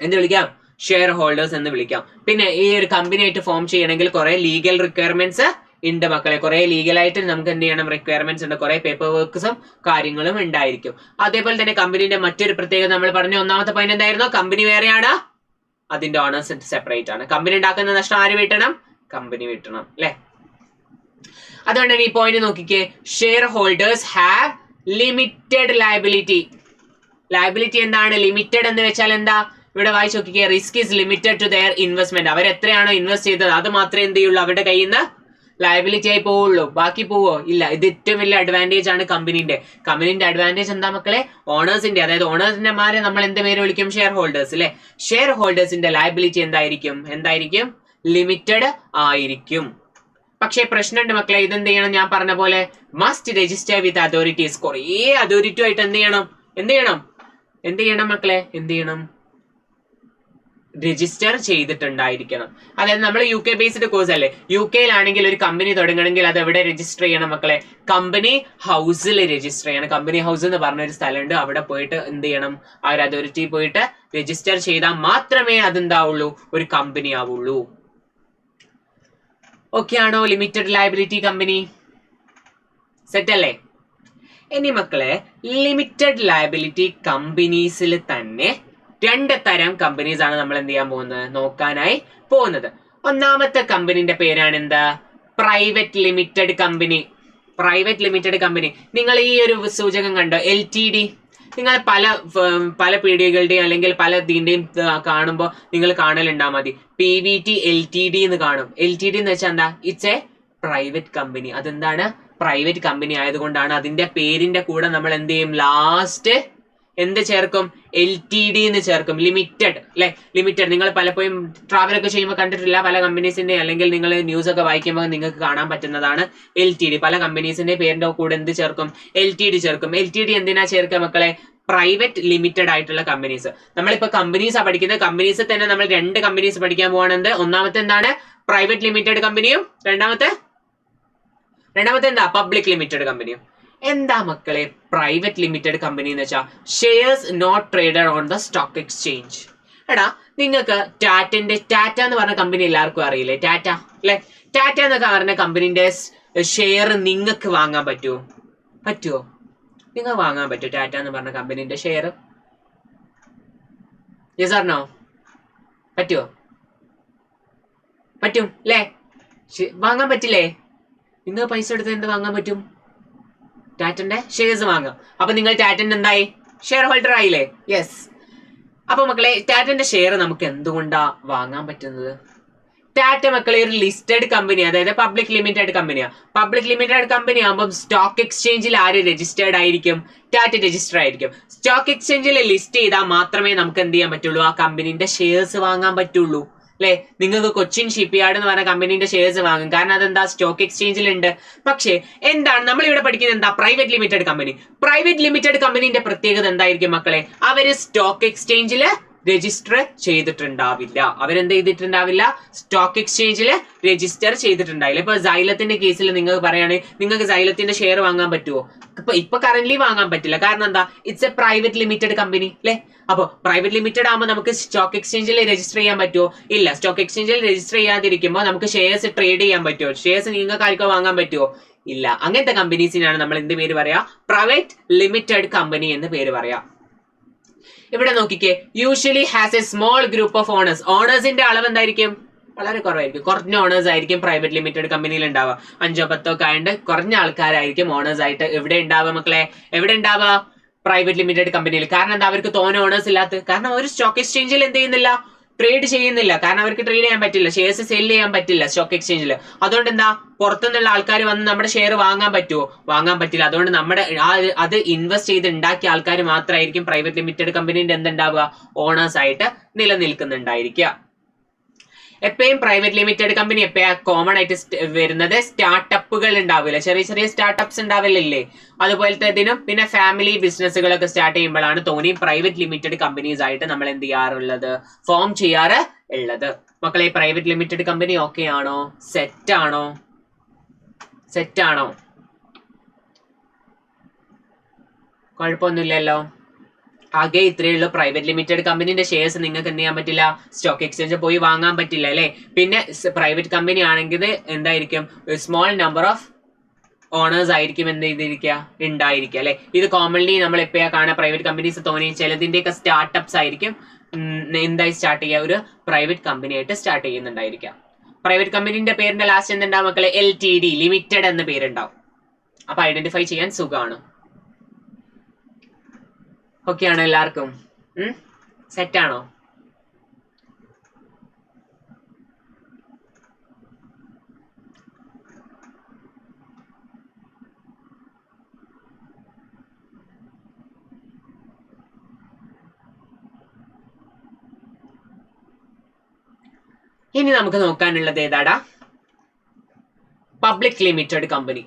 എന്ത് വിളിക്കാം, ഷെയർ ഹോൾഡേഴ്സ് എന്ന് വിളിക്കാം. പിന്നെ ഈ ഒരു കമ്പനി ആയിട്ട് ഫോം ചെയ്യണമെങ്കിൽ കുറെ ലീഗൽ റിക്വയർമെന്റ്സ് ഉണ്ട് മക്കളെ, കുറെ ലീഗലായിട്ട് നമുക്ക് എന്ത് ചെയ്യണം, റിക്വയർമെന്റ്സ് ഉണ്ട്, കുറെ പേപ്പർ വർക്ക്സും കാര്യങ്ങളും ഉണ്ടായിരിക്കും. അതേപോലെ തന്നെ കമ്പനിയുടെ മറ്റൊരു പ്രത്യേകത നമ്മൾ പറഞ്ഞ ഒന്നാമത്തെ പോയിന്റ് എന്തായിരുന്നു, കമ്പനി വേറെയാണ്, അതിന്റെ ഓണേഴ്സ് സെപ്പറേറ്റ് ആണ്. കമ്പനി ഉണ്ടാക്കുന്ന നഷ്ടം ആര് വീട്ടണം, കമ്പനി വീട്ടണം അല്ലെ. അതുകൊണ്ട് ഈ പോയിന്റ് നോക്കിക്കേ, share holders have limited liability എന്താണ്, ലിമിറ്റഡ് എന്ന് വെച്ചാൽ എന്താ, ഇവിടെ വായിച്ചു നോക്കിക്കേ, risk is limited to their investment. അവർ എത്രയാണോ ഇൻവെസ്റ്റ് ചെയ്തത് അത് മാത്രമേ എന്ത് ചെയ്യുള്ളൂ, അവരുടെ കയ്യിൽ നിന്ന് ലയബിലിറ്റി ആയി പോവുള്ളൂ, ബാക്കി പോവോ ഇല്ല. ഇത് ഏറ്റവും വലിയ അഡ്വാൻറ്റേജ് ആണ് കമ്പനിന്റെ അഡ്വാൻറ്റേജ് എന്താ മക്കളെ, ഓണേഴ്സിന്റെ, അതായത് ഓണേഴ്സിന്റെമാരെ നമ്മൾ എന്ത് പേര് വിളിക്കും, ഷെയർ ഹോൾഡേഴ്സ് അല്ലെ. ഷെയർ ഹോൾഡേഴ്സിന്റെ ലയബിലിറ്റി എന്തായിരിക്കും, ലിമിറ്റഡ് ആയിരിക്കും. പക്ഷേ പ്രശ്നമുണ്ട് മക്കളെ, ഇതെന്ത് ചെയ്യണം, ഞാൻ പറഞ്ഞ പോലെ മസ്റ്റ് രജിസ്റ്റർ വിത്ത് അതോറിറ്റീസ്. കുറേ അതോറിറ്റി ആയിട്ട് എന്ത് ചെയ്യണം മക്കളെ, രജിസ്റ്റർ ചെയ്തിട്ടുണ്ടായിരിക്കണം. അതായത് നമ്മൾ UK ബേസ്ഡ് കോഴ്സ് അല്ലേ, UK-യിലാണെങ്കിൽ ഒരു കമ്പനി തുടങ്ങണമെങ്കിൽ അത് എവിടെ രജിസ്റ്റർ ചെയ്യണം മക്കളെ, കമ്പനി ഹൗസിൽ രജിസ്റ്റർ ചെയ്യണം. കമ്പനി ഹൗസ് എന്ന് പറഞ്ഞൊരു സ്ഥലമുണ്ട്, അവിടെ പോയിട്ട് എന്ത് ചെയ്യണം, ആ ഒരു അതോറിറ്റി പോയിട്ട് രജിസ്റ്റർ ചെയ്താൽ മാത്രമേ അതെന്താവുള്ളൂ, ഒരു കമ്പനി ആവുള്ളൂ. ഓക്കെ ആണോ, ലിമിറ്റഡ് ലയബിലിറ്റി കമ്പനി സെറ്റ് അല്ലേ. ഇനി മക്കളെ, ലിമിറ്റഡ് ലയബിലിറ്റി കമ്പനീസിൽ തന്നെ 2 തരം കമ്പനീസ് ആണ് നമ്മൾ എന്ത് ചെയ്യാൻ പോകുന്നത്, നോക്കാനായി പോകുന്നത്. ഒന്നാമത്തെ കമ്പനിന്റെ പേരാണ് എന്താ, പ്രൈവറ്റ് ലിമിറ്റഡ് കമ്പനി. നിങ്ങൾ ഈ ഒരു സൂചകം കണ്ടോ, LTD. നിങ്ങൾ പല പീഡിയകളുടെയും അല്ലെങ്കിൽ പല ഇതിന്റെയും കാണുമ്പോൾ നിങ്ങൾ കാണലുണ്ടാ മതി, PVT LTD എന്ന് കാണും. LTD എന്ന് വെച്ചാൽ എന്താ, ഇറ്റ്സ് എ പ്രൈവറ്റ് കമ്പനി. അതെന്താണ്, പ്രൈവറ്റ് കമ്പനി ആയതുകൊണ്ടാണ് അതിന്റെ പേരിന്റെ കൂടെ നമ്മൾ എന്ത് ചെയ്യും, ലാസ്റ്റ് എന്ത് ചേർക്കും, LTD എന്ന് ചേർക്കും, ലിമിറ്റഡ് അല്ലെ. ലിമിറ്റഡ് നിങ്ങൾ പലപ്പോഴും ട്രാവൽ ഒക്കെ ചെയ്യുമ്പോൾ കണ്ടിട്ടില്ല, പല കമ്പനീസിന്റെ അല്ലെങ്കിൽ നിങ്ങൾ ന്യൂസ് ഒക്കെ വായിക്കുമ്പോൾ നിങ്ങൾക്ക് കാണാൻ പറ്റുന്നതാണ് LTD. പല കമ്പനീസിന്റെ പേരിന്റെ കൂടെ എന്ത് ചേർക്കും, LTD ചേർക്കും. LTD എന്തിനാ ചേർക്കുക മക്കളെ, പ്രൈവറ്റ് ലിമിറ്റഡ് ആയിട്ടുള്ള കമ്പനീസ്. നമ്മളിപ്പോ കമ്പനീസാണ് പഠിക്കുന്നത്, കമ്പനീസ് തന്നെ നമ്മൾ 2 കമ്പനീസ് പഠിക്കാൻ പോവാണെന്ന്. ഒന്നാമത്തെ എന്താണ്, പ്രൈവറ്റ് ലിമിറ്റഡ് കമ്പനിയും, രണ്ടാമത്തെ എന്താ, പബ്ലിക് ലിമിറ്റഡ് കമ്പനിയും. എന്താ മക്കളെ പ്രൈവറ്റ് ലിമിറ്റഡ് കമ്പനി എന്ന് വെച്ചാൽ, shares not traded on the stock exchange. എടാ നിങ്ങൾക്ക് ടാറ്റ എന്ന് പറഞ്ഞ കമ്പനി എല്ലാവർക്കും അറിയില്ലേ, ടാറ്റ അല്ലെ. ടാറ്റ എന്നൊക്കെ പറഞ്ഞ കമ്പനിന്റെ ഷെയർ നിങ്ങൾക്ക് വാങ്ങാൻ പറ്റുമോ? നിങ്ങൾ വാങ്ങാൻ പറ്റുമോ ടാറ്റ എന്ന് പറഞ്ഞ കമ്പനിന്റെ ഷെയർ? Yes or no? പറ്റുമോ? പറ്റും അല്ലേ, വാങ്ങാൻ പറ്റില്ലേ? നിങ്ങൾ പൈസ എടുത്ത് എന്ത് വാങ്ങാൻ പറ്റും, ടാറ്റന്റെ ഷെയർസ് വാങ്ങാം. അപ്പൊ നിങ്ങൾ ടാറ്റന്റെ എന്തായി, ഷെയർ ഹോൾഡർ ആയില്ലേ. യെസ്. അപ്പൊ മക്കളെ ടാറ്റന്റെ ഷെയർ നമുക്ക് എന്തുകൊണ്ടാ വാങ്ങാൻ പറ്റുന്നത്? ടാറ്റ മക്കളെ ഒരു ലിസ്റ്റഡ് കമ്പനി, അതായത് പബ്ലിക് ലിമിറ്റഡ് കമ്പനിയാ. പബ്ലിക് ലിമിറ്റഡ് കമ്പനി ആകുമ്പോൾ സ്റ്റോക്ക് എക്സ്ചേഞ്ചിൽ ആര് രജിസ്റ്റേർഡ് ആയിരിക്കും, ടാറ്റ രജിസ്റ്റർ ആയിരിക്കും. സ്റ്റോക്ക് എക്സ്ചേഞ്ചിൽ ലിസ്റ്റ് ചെയ്താൽ മാത്രമേ നമുക്ക് എന്ത് ചെയ്യാൻ പറ്റുള്ളൂ, ആ കമ്പനിന്റെ ഷെയർസ് വാങ്ങാൻ പറ്റുള്ളൂ അല്ലെ. നിങ്ങൾക്ക് കൊച്ചിൻ ഷിപ്പ്യാർഡ് എന്ന് പറഞ്ഞ കമ്പനിന്റെ ഷെയർസ് വാങ്ങും, കാരണം അതെന്താ, സ്റ്റോക്ക് എക്സ്ചേഞ്ചിൽ ഉണ്ട്. പക്ഷേ എന്താണ് നമ്മൾ ഇവിടെ പഠിക്കുന്നത്, എന്താ, private limited company. Private limited കമ്പനിന്റെ പ്രത്യേകത എന്തായിരിക്കും മക്കളെ, അവര് സ്റ്റോക്ക് എക്സ്ചേഞ്ചിൽ രജിസ്റ്റർ ചെയ്തിട്ടുണ്ടാവില്ല. അവരെന്ത് ചെയ്തിട്ടുണ്ടാവില്ല, സ്റ്റോക്ക് എക്സ്ചേഞ്ചിൽ രജിസ്റ്റർ ചെയ്തിട്ടുണ്ടാവില്ല. ഇപ്പൊ സൈലത്തിന്റെ കേസിൽ നിങ്ങൾക്ക് പറയുകയാണെങ്കിൽ നിങ്ങൾക്ക് സൈലത്തിന്റെ ഷെയർ വാങ്ങാൻ പറ്റുമോ? ഇപ്പൊ കറന്റ് വാങ്ങാൻ പറ്റില്ല, കാരണം എന്താ, it's A private limited company അല്ലെ. അപ്പൊ പ്രൈവറ്റ് ലിമിറ്റഡ് ആകുമ്പോൾ നമുക്ക് സ്റ്റോക്ക് എക്സ്ചേഞ്ചിൽ രജിസ്റ്റർ ചെയ്യാൻ പറ്റുമോ? ഇല്ല. സ്റ്റോക്ക് എക്സ്ചേഞ്ചിൽ രജിസ്റ്റർ ചെയ്യാതിരിക്കുമ്പോൾ നമുക്ക് ഷെയർസ് ട്രേഡ് ചെയ്യാൻ പറ്റുമോ? ഷെയർസ് നിങ്ങൾക്ക് ആർക്കോ വാങ്ങാൻ പറ്റുമോ? ഇല്ല. അങ്ങനത്തെ കമ്പനീസിനാണ് നമ്മൾ എന്ത് പേര് പറയാ, പ്രൈവറ്റ് ലിമിറ്റഡ് കമ്പനി എന്ന് പേര് പറയാ. ഇവിടെ നോക്കിക്കേ, usually has a small group of owners. ഓണേഴ്സിന്റെ അളവ് എന്തായിരിക്കും, വളരെ കുറവായിരിക്കും. കുറഞ്ഞ ഓണേഴ്സ് ആയിരിക്കും പ്രൈവറ്റ് ലിമിറ്റഡ് കമ്പനിയിൽ ഉണ്ടാവുക. 5 10 ഒക്കെ ആയതുകൊണ്ട് കുറഞ്ഞ ആൾക്കാരായിരിക്കും ഓണേഴ്സ് ആയിട്ട് എവിടെ ഉണ്ടാവുക മക്കളെ, എവിടെ ഉണ്ടാവുക, പ്രൈവറ്റ് ലിമിറ്റഡ് കമ്പനിയിൽ. കാരണം എന്താ, അവർക്ക് തോന്നെ ഓണേഴ്സ് ഇല്ലാത്ത, കാരണം ഒരു സ്റ്റോക്ക് എക്സ്ചേഞ്ചിൽ എന്ത് ചെയ്യുന്നില്ല, ട്രേഡ് ചെയ്യുന്നില്ല, കാരണം അവർക്ക് ട്രേഡ് ചെയ്യാൻ പറ്റില്ല, ഷെയർസ് സെൽ ചെയ്യാൻ പറ്റില്ല സ്റ്റോക്ക് എക്സ്ചേഞ്ചിൽ. അതുകൊണ്ട് എന്താ, പുറത്തുനിന്നുള്ള ആൾക്കാർ വന്ന് നമ്മുടെ ഷെയർ വാങ്ങാൻ പറ്റുമോ? വാങ്ങാൻ പറ്റില്ല. അതുകൊണ്ട് നമ്മുടെ അത് ഇൻവെസ്റ്റ് ചെയ്ത് ഉണ്ടാക്കിയ ആൾക്കാർ മാത്രമായിരിക്കും പ്രൈവറ്റ് ലിമിറ്റഡ് കമ്പനീന്റെ എന്തുണ്ടാവുക, ഓണേഴ്സ് ആയിട്ട് നിലനിൽക്കുന്നുണ്ടായിരിക്കുക. എപ്പോഴും പ്രൈവറ്റ് ലിമിറ്റഡ് കമ്പനി എപ്പോഴാ കോമൺ ആയിട്ട് വരുന്നത്, സ്റ്റാർട്ടപ്പുകൾ ഉണ്ടാവില്ല, ചെറിയ ചെറിയ സ്റ്റാർട്ടപ്സ് ഉണ്ടാവില്ലേ, അതുപോലത്തെ ഇതിനും പിന്നെ ഫാമിലി ബിസിനസ്സുകളൊക്കെ സ്റ്റാർട്ട് ചെയ്യുമ്പോഴാണ് തോന്നിയും പ്രൈവറ്റ് ലിമിറ്റഡ് കമ്പനീസ് ആയിട്ട് നമ്മൾ എന്ത് ചെയ്യാറുള്ളത്, ഫോം ചെയ്യാറ് ഉള്ളത്. മക്കളെ പ്രൈവറ്റ് ലിമിറ്റഡ് കമ്പനി ഓക്കെ ആണോ? സെറ്റ് ആണോ? സെറ്റ് ആണോ? കുഴപ്പമൊന്നുമില്ലല്ലോ. ആകെ ഇത്രയേ ഉള്ളൂ. പ്രൈവറ്റ് ലിമിറ്റഡ് കമ്പനിന്റെ ഷെയർസ് നിങ്ങൾക്ക് എന്ത് ചെയ്യാൻ പറ്റില്ല, സ്റ്റോക്ക് എക്സ്ചേഞ്ച് പോയി വാങ്ങാൻ പറ്റില്ല അല്ലെ. പിന്നെ പ്രൈവറ്റ് കമ്പനി ആണെങ്കിൽ എന്തായിരിക്കും, സ്മോൾ നമ്പർ ഓഫ് ഓണേഴ്സ് ആയിരിക്കും എന്ത് ചെയ്തിരിക്കുക, ഉണ്ടായിരിക്കുക അല്ലെ. ഇത് കോമൺലി നമ്മൾ എപ്പോഴാ കാണാൻ, പ്രൈവറ്റ് കമ്പനീസ് തോന്നി ചിലതിന്റെയൊക്കെ സ്റ്റാർട്ടപ്സ് ആയിരിക്കും എന്തായി സ്റ്റാർട്ട് ചെയ്യുക, ഒരു പ്രൈവറ്റ് കമ്പനി ആയിട്ട് സ്റ്റാർട്ട് ചെയ്യുന്നുണ്ടായിരിക്കാം. പ്രൈവറ്റ് കമ്പനിന്റെ പേരിന്റെ ലാസ്റ്റ് എന്തുണ്ടാവും മക്കളെ, LTD ലിമിറ്റഡ് എന്ന പേരുണ്ടാവും. അപ്പൊ ഐഡന്റിഫൈ ചെയ്യാൻ സുഖമാണ്. ഓക്കെ ആണോ എല്ലാവർക്കും? സെറ്റ് ആണോ? ഇനി നമുക്ക് നോക്കാനുള്ളത് ഏതാടാ, public limited company.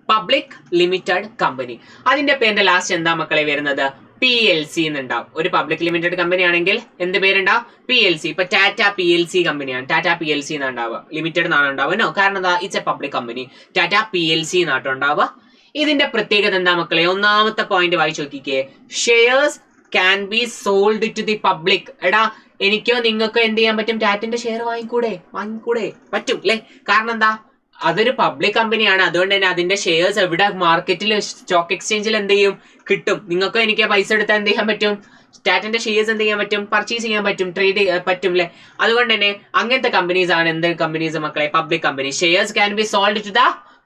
Public limited company, അതിന്റെ പേരിന്റെ ലാസ്റ്റ് എന്താ മക്കളെ വരുന്നത്, PLC എന്നുണ്ടാവും. ഒരു പബ്ലിക് ലിമിറ്റഡ് കമ്പനി ആണെങ്കിൽ എന്ത് പേരുണ്ടാവും, PLC. ഇപ്പൊ ടാറ്റ PLC കമ്പനിയാണ്, ടാറ്റ PLC എന്നാണ്ടാവുക, ലിമിറ്റഡ് എന്നാണ് ഉണ്ടാവുക. നോ, കാരണം എന്താ, it's a public company, Tata PLC എന്നാട്ടോ ഉണ്ടാവുക. ഇതിന്റെ പ്രത്യേകത എന്താ മക്കളെ, ഒന്നാമത്തെ പോയിന്റ് വായിച്ചു നോക്കിക്കേ, shares can be sold to the public. എടാ എനിക്കോ നിങ്ങൾക്കോ എന്ത് ചെയ്യാൻ പറ്റും, ടാറ്റിന്റെ ഷെയർ വാങ്ങിക്കൂടെ പറ്റും അല്ലെ. കാരണം എന്താ, അതൊരു പബ്ലിക് കമ്പനിയാണ്. അതുകൊണ്ട് തന്നെ അതിന്റെ ഷെയർസ് എവിടെ, മാർക്കറ്റിൽ സ്റ്റോക്ക് എക്സ്ചേഞ്ചിൽ എന്ത് ചെയ്യും, കിട്ടും. നിങ്ങൾക്കോ എനിക്ക് പൈസ എടുത്താൽ എന്ത് ചെയ്യാൻ പറ്റും, ടാറ്റിന്റെ ഷെയർസ് എന്ത് ചെയ്യാൻ പറ്റും, പർച്ചേസ് ചെയ്യാൻ പറ്റും, ട്രേഡ് പറ്റും അല്ലെ. അതുകൊണ്ട് തന്നെ അങ്ങനത്തെ കമ്പനീസ് ആണ് എന്ത് കമ്പനീസ് മക്കളെ, public company. Shares can be sold to the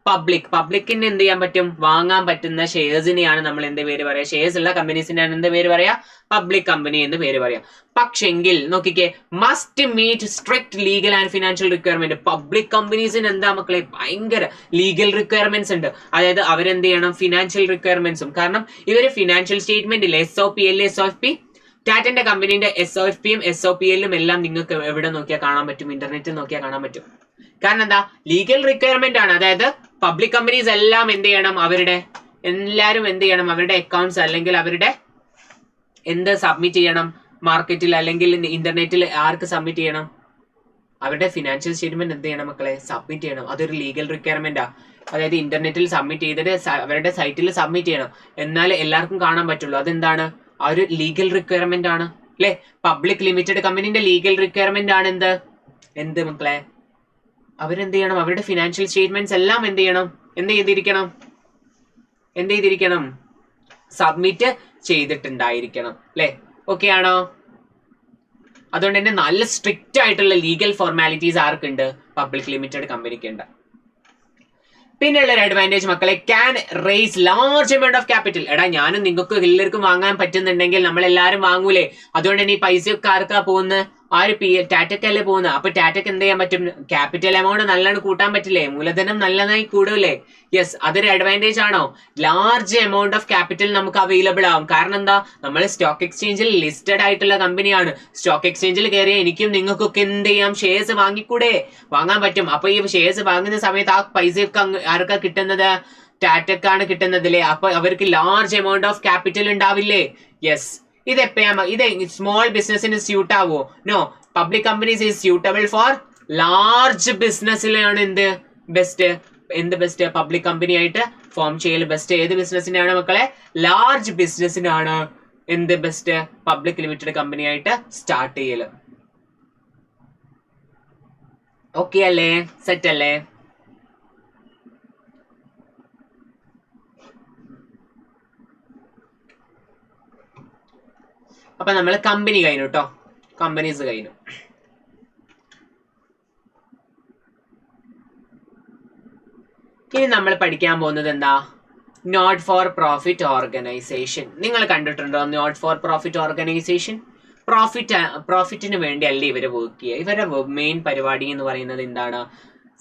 പബ്ലിക്കിന് എന്ത് ചെയ്യാൻ പറ്റും, വാങ്ങാൻ പറ്റുന്ന ഷെയർസിനെയാണ് നമ്മൾ എന്ത് പേര് പറയാ, ഷെയർസ് ഉള്ള കമ്പനീസിനെയാണ് എന്ത് പേര് പറയാ, പബ്ലിക് കമ്പനി എന്ന് പേര് പറയാം. പക്ഷെങ്കിൽ നോക്കിക്കേ, must meet strict legal and financial requirement. Public കമ്പനീസിന് എന്താ മക്കളെ, ഭയങ്കര ലീഗൽ റിക്വയർമെന്റ്സ് ഉണ്ട്. അതായത് അവരെന്ത് ചെയ്യണം, ഫിനാൻഷ്യൽ റിക്വയർമെന്റ്സും. കാരണം ഇവര് ഫിനാൻഷ്യൽ സ്റ്റേറ്റ്മെന്റിൽ SOPL SOFP, ടാറ്റന്റെ കമ്പനീന്റെ SOFPയും SOPLും എല്ലാം നിങ്ങൾക്ക് എവിടെ നോക്കിയാൽ കാണാൻ പറ്റും, ഇന്റർനെറ്റിൽ നോക്കിയാൽ കാണാൻ പറ്റും. കാരണം എന്താ, ലീഗൽ റിക്വയർമെന്റ് ആണ്. അതായത് പബ്ലിക് കമ്പനീസ് എല്ലാം എന്ത് ചെയ്യണം, എല്ലാരും എന്ത് ചെയ്യണം, അവരുടെ അക്കൗണ്ട്സ് അല്ലെങ്കിൽ അവരുടെ എന്ത് സബ്മിറ്റ് ചെയ്യണം, മാർക്കറ്റിൽ അല്ലെങ്കിൽ ഇന്റർനെറ്റിൽ ആർക്ക് സബ്മിറ്റ് ചെയ്യണം, അവരുടെ ഫിനാൻഷ്യൽ സ്റ്റേറ്റ്മെന്റ് എന്ത് ചെയ്യണം മക്കളെ, സബ്മിറ്റ് ചെയ്യണം. അതൊരു ലീഗൽ റിക്വയർമെന്റാ. അതായത് ഇന്റർനെറ്റിൽ സബ്മിറ്റ് ചെയ്തിട്ട് അവരുടെ സൈറ്റിൽ സബ്മിറ്റ് ചെയ്യണം, എന്നാലേ എല്ലാവർക്കും കാണാൻ പറ്റുള്ളൂ. അതെന്താണ്, ആ ഒരു ലീഗൽ റിക്വയർമെന്റ് ആണ് അല്ലെ. പബ്ലിക് ലിമിറ്റഡ് കമ്പനിന്റെ ലീഗൽ റിക്വയർമെന്റ് ആണ് എന്ത് മക്കളെ, അവരെന്ത് ചെയ്യണം, അവരുടെ ഫിനാൻഷ്യൽ സ്റ്റേറ്റ്മെന്റ്സ് എല്ലാം എന്ത് ചെയ്തിരിക്കണം, സബ്മിറ്റ് ചെയ്തിട്ടുണ്ടായിരിക്കണം അല്ലെ. ഓക്കെ ആണോ? അതുകൊണ്ട് തന്നെ നല്ല സ്ട്രിക്റ്റ് ആയിട്ടുള്ള ലീഗൽ ഫോർമാലിറ്റീസ് ആർക്കുണ്ട്, പബ്ലിക് ലിമിറ്റഡ് കമ്പനിക്ക് ഉണ്ട്. പിന്നെയുള്ള ഒരു അഡ്വാൻറ്റേജ് മക്കളെ, can raise large amount of capital. എടാ ഞാനും നിങ്ങൾക്ക് എല്ലാവർക്കും വാങ്ങാൻ പറ്റുന്നുണ്ടെങ്കിൽ നമ്മളെല്ലാരും വാങ്ങൂലേ. അതുകൊണ്ട് തന്നെ ഈ പൈസയൊക്കെ ആർക്കാ പോകുന്നത്, ടാറ്റക്കല്ലേ പോകുന്നത്. അപ്പൊ ടാറ്റക്ക് എന്ത് ചെയ്യാൻ പറ്റും, ക്യാപിറ്റൽ എമൗണ്ട് നല്ലോണം കൂട്ടാൻ പറ്റില്ലേ, മൂലധനം നല്ലതായി കൂടൂലേ. യെസ്, അതൊരു അഡ്വാൻറ്റേജ് ആണോ. ലാർജ് എമൗണ്ട് ഓഫ് ക്യാപിറ്റൽ നമുക്ക് അവൈലബിൾ ആവും. കാരണം എന്താ, നമ്മൾ സ്റ്റോക്ക് എക്സ്ചേഞ്ചിൽ ലിസ്റ്റഡ് ആയിട്ടുള്ള കമ്പനിയാണ്. സ്റ്റോക്ക് എക്സ്ചേഞ്ചിൽ കയറിയ എനിക്കും നിങ്ങൾക്കൊക്കെ എന്ത് ചെയ്യാം, ഷെയർസ് വാങ്ങാൻ പറ്റും. അപ്പൊ ഈ ഷെയർസ് വാങ്ങുന്ന സമയത്ത് ആ പൈസയൊക്കെ ആർക്കാ കിട്ടുന്നത്, ടാറ്റക്കാണ് കിട്ടുന്നത് അല്ലേ. അപ്പൊ അവർക്ക് ലാർജ് എമൗണ്ട് ഓഫ് ക്യാപിറ്റൽ ഉണ്ടാവില്ലേ. യെസ്, ഇത് സ്മോൾ ബിസിനസിന് സ്യൂട്ട് ആവോ? No, public companies is suitable for large ബിസിനസ്സിലാണ് ബെസ്റ്റ് പബ്ലിക് കമ്പനി ആയിട്ട് ഫോം ചെയ്യൽ ബെസ്റ്റ്. ഏത് ബിസിനസ്സിനാണ് മക്കളെ, ലാർജ് ബിസിനസ്സിനാണ് ബെസ്റ്റ് പബ്ലിക് ലിമിറ്റഡ് കമ്പനി ആയിട്ട് സ്റ്റാർട്ട് ചെയ്യല്. ഓക്കെ അല്ലേ, സെറ്റ് അല്ലേ? അപ്പൊ നമ്മൾ കമ്പനി കഴിഞ്ഞു കേട്ടോ, കമ്പനീസ് കഴിഞ്ഞു. ഇനി നമ്മൾ പഠിക്കാൻ പോകുന്നത് എന്താ, നോട്ട് ഫോർ പ്രോഫിറ്റ് ഓർഗനൈസേഷൻ. നിങ്ങൾ കണ്ടിട്ടുണ്ടോ നോട്ട് ഫോർ പ്രോഫിറ്റ് ഓർഗനൈസേഷൻ? പ്രോഫിറ്റിന് വേണ്ടി അല്ല ഇവര് വർക്ക് ചെയ്യുക. ഇവരുടെ മെയിൻ പരിപാടി എന്ന് പറയുന്നത് എന്താണ്?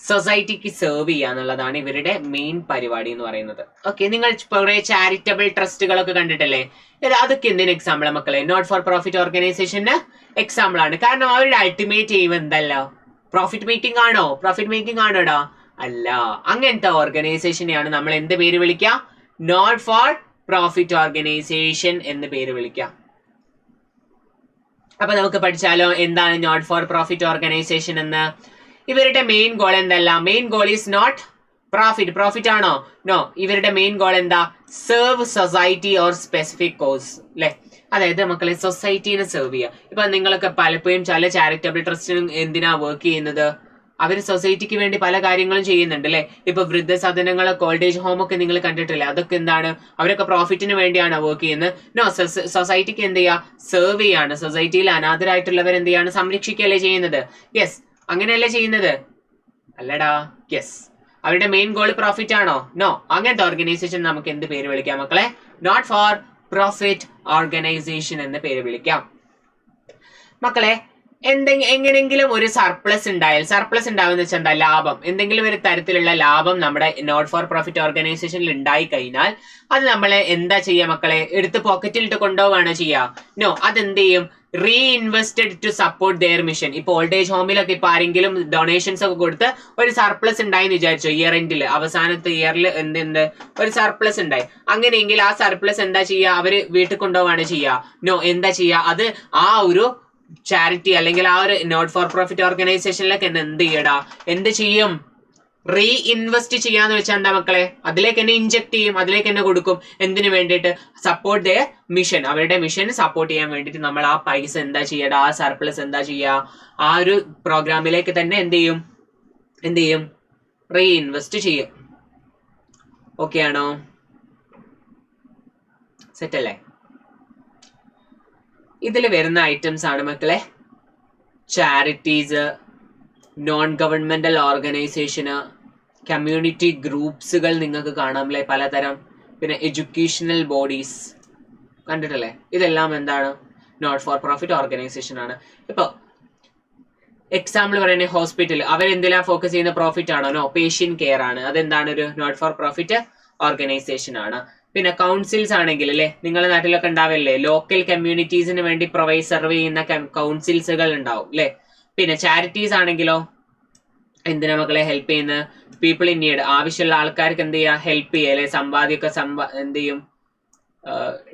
സൊസൈറ്റിക്ക് സെർവ് ചെയ്യുക എന്നുള്ളതാണ് ഇവരുടെ മെയിൻ പരിപാടി എന്ന് പറയുന്നത്. ഓക്കെ, നിങ്ങൾ കുറെ ചാരിറ്റബിൾ ട്രസ്റ്റുകളൊക്കെ കണ്ടിട്ടല്ലേ? അതൊക്കെ എന്തിന് എക്സാമ്പിൾ മക്കളെ? നോട്ട് ഫോർ പ്രോഫിറ്റ് ഓർഗനൈസേഷന് എക്സാമ്പിൾ ആണ്. കാരണം അവരുടെ അൾട്ടിമേറ്റ് എയിം എന്തല്ല? പ്രോഫിറ്റ് മേക്കിംഗ് ആണോ? പ്രോഫിറ്റ് മേക്കിംഗ് ആണോടാ? അല്ല. അങ്ങനത്തെ ഓർഗനൈസേഷനെയാണ് നമ്മൾ എന്ത് പേര് വിളിക്കുക? നോട്ട് ഫോർ പ്രോഫിറ്റ് ഓർഗനൈസേഷൻ എന്ന് പേര് വിളിക്കാം. അപ്പൊ നമുക്ക് പഠിച്ചാലോ എന്താണ് നോട്ട് ഫോർ പ്രോഫിറ്റ് ഓർഗനൈസേഷൻ എന്ന്? ഇവരുടെ മെയിൻ ഗോൾ എന്തല്ല? Main goal is not profit. Profit ആണോ? നോ. ഇവരുടെ മെയിൻ ഗോൾ എന്താ? Serve society or specific cause, അല്ലെ? അതായത് മക്കളെ സൊസൈറ്റീനെ സെർവ് ചെയ്യുക. ഇപ്പൊ നിങ്ങളൊക്കെ പലപ്പോഴും ചില ചാരിറ്റബിൾ ട്രസ്റ്റിനും എന്തിനാ വർക്ക് ചെയ്യുന്നത്? അവർ സൊസൈറ്റിക്ക് വേണ്ടി പല കാര്യങ്ങളും ചെയ്യുന്നുണ്ട്, അല്ലെ? ഇപ്പൊ വൃദ്ധസദനങ്ങളൊക്കെ ഓൾഡ് ഏജ് ഹോം ഒക്കെ നിങ്ങൾ കണ്ടിട്ടില്ലേ? അതൊക്കെ എന്താണ്? അവരൊക്കെ പ്രോഫിറ്റിന് വേണ്ടിയാണ് വർക്ക് ചെയ്യുന്നത്. നോ, സൊസൈറ്റിക്ക് എന്ത് ചെയ്യുക? സെർവ് ചെയ്യാണ്. സൊസൈറ്റിയിൽ അനാഥരായിട്ടുള്ളവർ എന്ത് ചെയ്യാണ്? സംരക്ഷിക്കുകയല്ലേ ചെയ്യുന്നത്? യെസ്, അങ്ങനെയല്ലേ ചെയ്യുന്നത്? അല്ലടാ. യെസ്. അവരുടെ മെയിൻ ഗോൾ പ്രോഫിറ്റ് ആണോ? നോ. അങ്ങനത്തെ ഓർഗനൈസേഷൻ നമുക്ക് എന്ത് പേര് വിളിക്കാം മക്കളെ? നോട്ട് ഫോർ പ്രോഫിറ്റ് ഓർഗനൈസേഷൻ എന്ന് പേര് വിളിക്കാം. മക്കളെ, എങ്ങനെങ്കിലും ഒരു സർപ്ലസ് ഉണ്ടായാൽ, സർപ്ലസ് ഉണ്ടാവുന്ന വെച്ചാൽ എന്താ? ലാഭം. എന്തെങ്കിലും ഒരു തരത്തിലുള്ള ലാഭം നമ്മുടെ നോട്ട് ഫോർ പ്രോഫിറ്റ് ഓർഗനൈസേഷനിൽ ഉണ്ടായി കഴിഞ്ഞാൽ അത് നമ്മളെ എന്താ ചെയ്യുക മക്കളെ? എടുത്ത് പോക്കറ്റിലിട്ട് കൊണ്ടുപോവാണോ ചെയ്യുക? നോ. അതെന്ത് ചെയ്യും? Reinvested to support their mission. ഇപ്പൊ ഓൾഡ് ഏജ് ഹോമിലൊക്കെ ഇപ്പൊ ആരെങ്കിലും ഡൊണേഷൻസ് ഒക്കെ കൊടുത്ത് ഒരു സർപ്ലസ് ഉണ്ടായി എന്ന് വിചാരിച്ചോ, ഇയർ എൻഡിൽ, അവസാനത്തെ ഇയറിൽ എന്തുണ്ട്? ഒരു സർപ്ലസ് ഉണ്ടായി. അങ്ങനെയെങ്കിൽ ആ സർപ്ലസ് എന്താ ചെയ്യുക? അവര് വീട്ടിൽ കൊണ്ടുപോവാണ് ചെയ്യുക? നോ. എന്താ ചെയ്യുക? അത് ആ ഒരു ചാരിറ്റി അല്ലെങ്കിൽ ആ ഒരു നോട്ട് ഫോർ പ്രോഫിറ്റ് ഓർഗനൈസേഷനിലേക്ക് തന്നെ എന്ത് ചെയ്യടാ? എന്ത് ചെയ്യും? റീഇൻവെസ്റ്റ് ചെയ്യാന്ന് വെച്ചാൽ എന്താ മക്കളെ? അതിലേക്ക് തന്നെ ഇൻജെക്ട് ചെയ്യും, അതിലേക്ക് തന്നെ കൊടുക്കും. എന്തിനു വേണ്ടിയിട്ട്? Support the mission. അവരുടെ മിഷൻ സപ്പോർട്ട് ചെയ്യാൻ വേണ്ടിയിട്ട് നമ്മൾ ആ പൈസ എന്താ ചെയ്യടാ? ആ സർപ്ലസ് എന്താ ചെയ്യുക? ആ ഒരു പ്രോഗ്രാമിലേക്ക് തന്നെ എന്ത് ചെയ്യും? റീഇൻവെസ്റ്റ് ചെയ്യും. ഓക്കെ ആണോ? സെറ്റ് അല്ലേ? ഇതിൽ വരുന്ന ഐറ്റംസ് ആണ് മക്കളെ ചാരിറ്റീസ്, നോൺ ഗവൺമെന്റൽ ഓർഗനൈസേഷന്, കമ്മ്യൂണിറ്റി ഗ്രൂപ്പ്സുകൾ നിങ്ങൾക്ക് കാണാമല്ലേ പലതരം, പിന്നെ എഡ്യൂക്കേഷണൽ ബോഡീസ് കണ്ടിട്ടല്ലേ? ഇതെല്ലാം എന്താണ്? നോട്ട് ഫോർ പ്രോഫിറ്റ് ഓർഗനൈസേഷൻ ആണ്. ഇപ്പൊ എക്സാമ്പിൾ പറയുന്നത് ഹോസ്പിറ്റൽ, അവരെന്തെല്ലാം ഫോക്കസ് ചെയ്യുന്ന? പ്രോഫിറ്റ് ആണോ? നോ. പേഷ്യന്റ് കെയർ ആണ്. അതെന്താണ്? ഒരു നോട്ട് ഫോർ പ്രോഫിറ്റ് ഓർഗനൈസേഷൻ ആണ്. പിന്നെ കൗൺസിൽസ് ആണെങ്കിൽ അല്ലെ, നിങ്ങളുടെ നാട്ടിലൊക്കെ ഉണ്ടാവില്ലേ? ലോക്കൽ കമ്മ്യൂണിറ്റീസിന് വേണ്ടി സർവ് ചെയ്യുന്ന കൗൺസിൽസുകൾ ഉണ്ടാവും അല്ലെ? പിന്നെ ചാരിറ്റീസ് ആണെങ്കിലോ എന്തിനാ മക്കളെ ഹെൽപ്പ് ചെയ്യുന്നത്? പീപ്പിൾ ഇൻ നീഡ്, ആവശ്യമുള്ള ആൾക്കാർക്ക് എന്ത് ചെയ്യുക? ഹെൽപ്പ് ചെയ്യുക അല്ലെ? സമ്പാദ്യമൊക്കെ എന്ത് ചെയ്യും?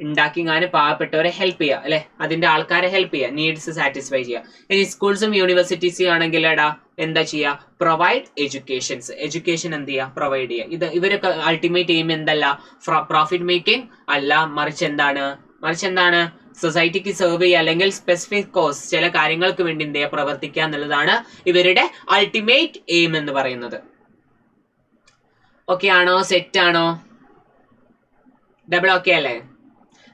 ഉണ്ടാക്കിങ്ങാനും പാവപ്പെട്ടവരെ ഹെൽപ്പ് ചെയ്യുക അല്ലെ? അതിന്റെ ആൾക്കാരെ ഹെൽപ്പ് ചെയ്യുക, നീഡ്സ് സാറ്റിസ്ഫൈ ചെയ്യുക. ഇനി സ്കൂൾസും യൂണിവേഴ്സിറ്റീസും ആണെങ്കിൽ എടാ എന്താ ചെയ്യുക? പ്രൊവൈഡ് എഡ്യൂക്കേഷൻ എന്ത് ചെയ്യുക? പ്രൊവൈഡ് ചെയ്യുക. ഇവരൊക്കെ അൾട്ടിമേറ്റ് എയിം എന്തല്ല? പ്രോഫിറ്റ് മേക്കിംഗ് അല്ല, മറിച്ച് എന്താണ്? സൊസൈറ്റിക്ക് സെർവ് ചെയ്യുക അല്ലെങ്കിൽ സ്പെസിഫിക് കോസ്, ചില കാര്യങ്ങൾക്ക് വേണ്ടി എന്ത് ചെയ്യുക? പ്രവർത്തിക്കുക എന്നുള്ളതാണ് ഇവരുടെ അൾട്ടിമേറ്റ് എയിം എന്ന് പറയുന്നത്. ഓക്കെ ആണോ? സെറ്റ് ആണോ? ഡബിൾ ഓക്കെ അല്ലേ?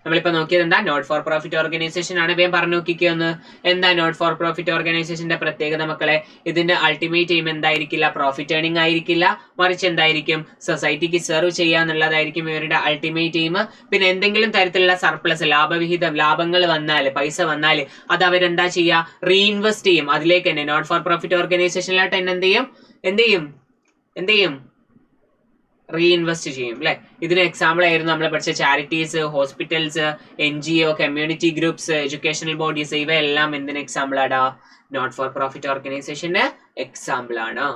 നമ്മളിപ്പോ നോക്കിയത് എന്താ? നോട്ട് ഫോർ പ്രോഫിറ്റ് ഓർഗനൈസേഷൻ ആണ്. വേഗം പറഞ്ഞു നോക്കിക്കൊന്ന്. എന്താ നോട്ട് ഫോർ പ്രോഫിറ്റ് ഓർഗനൈസേഷന്റെ പ്രത്യേകത മക്കളെ? ഇതിന്റെ അൾട്ടിമേറ്റ് എയിം എന്തായിരിക്കില്ല? പ്രോഫിറ്റ് ഏണിംഗ് ആയിരിക്കില്ല, മറിച്ച് എന്തായിരിക്കും? സൊസൈറ്റിക്ക് സെർവ് ചെയ്യാന്നുള്ളതായിരിക്കും ഇവരുടെ അൾട്ടിമേറ്റ് എയിം. പിന്നെ എന്തെങ്കിലും തരത്തിലുള്ള സർപ്ലസ്, ലാഭങ്ങൾ വന്നാൽ, പൈസ വന്നാൽ അത് അവരെന്താ ചെയ്യുക? റീഇൻവെസ്റ്റ് ചെയ്യും. അതിലേക്ക് തന്നെ നോട്ട് ഫോർ പ്രോഫിറ്റ് ഓർഗനൈസേഷനിലായിട്ട് തന്നെ എന്ത് ചെയ്യും? റീഇൻവെസ്റ്റ് ചെയ്യും അല്ലെ? ഇതിന് എക്സാമ്പിൾ ആയിരുന്നു നമ്മൾ പഠിച്ച charities, hospitals, NGO, community groups, educational bodies. ഇവയെല്ലാം എന്തിന് എക്സാമ്പിൾ ആടാ? നോട്ട് ഫോർ പ്രോഫിറ്റ് ഓർഗനൈസേഷന് എക്സാമ്പിൾ ആണ്.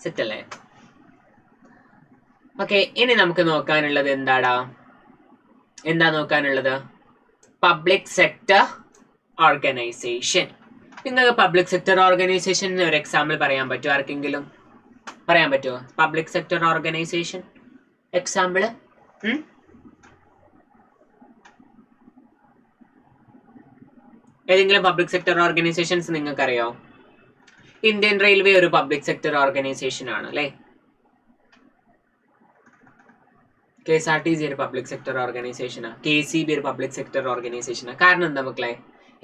സെറ്റ് അല്ലേ? ഓക്കെ, ഇനി നമുക്ക് നോക്കാനുള്ളത് എന്താ നോക്കാനുള്ളത്? Public sector organisation. നിങ്ങൾക്ക് പബ്ലിക് സെക്ടർ ഓർഗനൈസേഷൻ ഒരു എക്സാമ്പിൾ പറയാൻ പറ്റുമോ? ആർക്കെങ്കിലും പറയാൻ പറ്റുമോ? Public sector organisation example? ഏതെങ്കിലും പബ്ലിക് സെക്ടർ ഓർഗനൈസേഷൻസ് നിങ്ങൾക്ക് അറിയോ? ഇന്ത്യൻ റെയിൽവേ ഒരു പബ്ലിക് സെക്ടർ ഓർഗനൈസേഷൻ ആണ് അല്ലെ? KSRTC ഒരു പബ്ലിക് സെക്ടർ ഓർഗനൈസേഷനാണ്. KCB ഒരു പബ്ലിക് സെക്ടർ ഓർഗനൈസേഷനാണ്. കാരണം എന്താ മക്കളെ?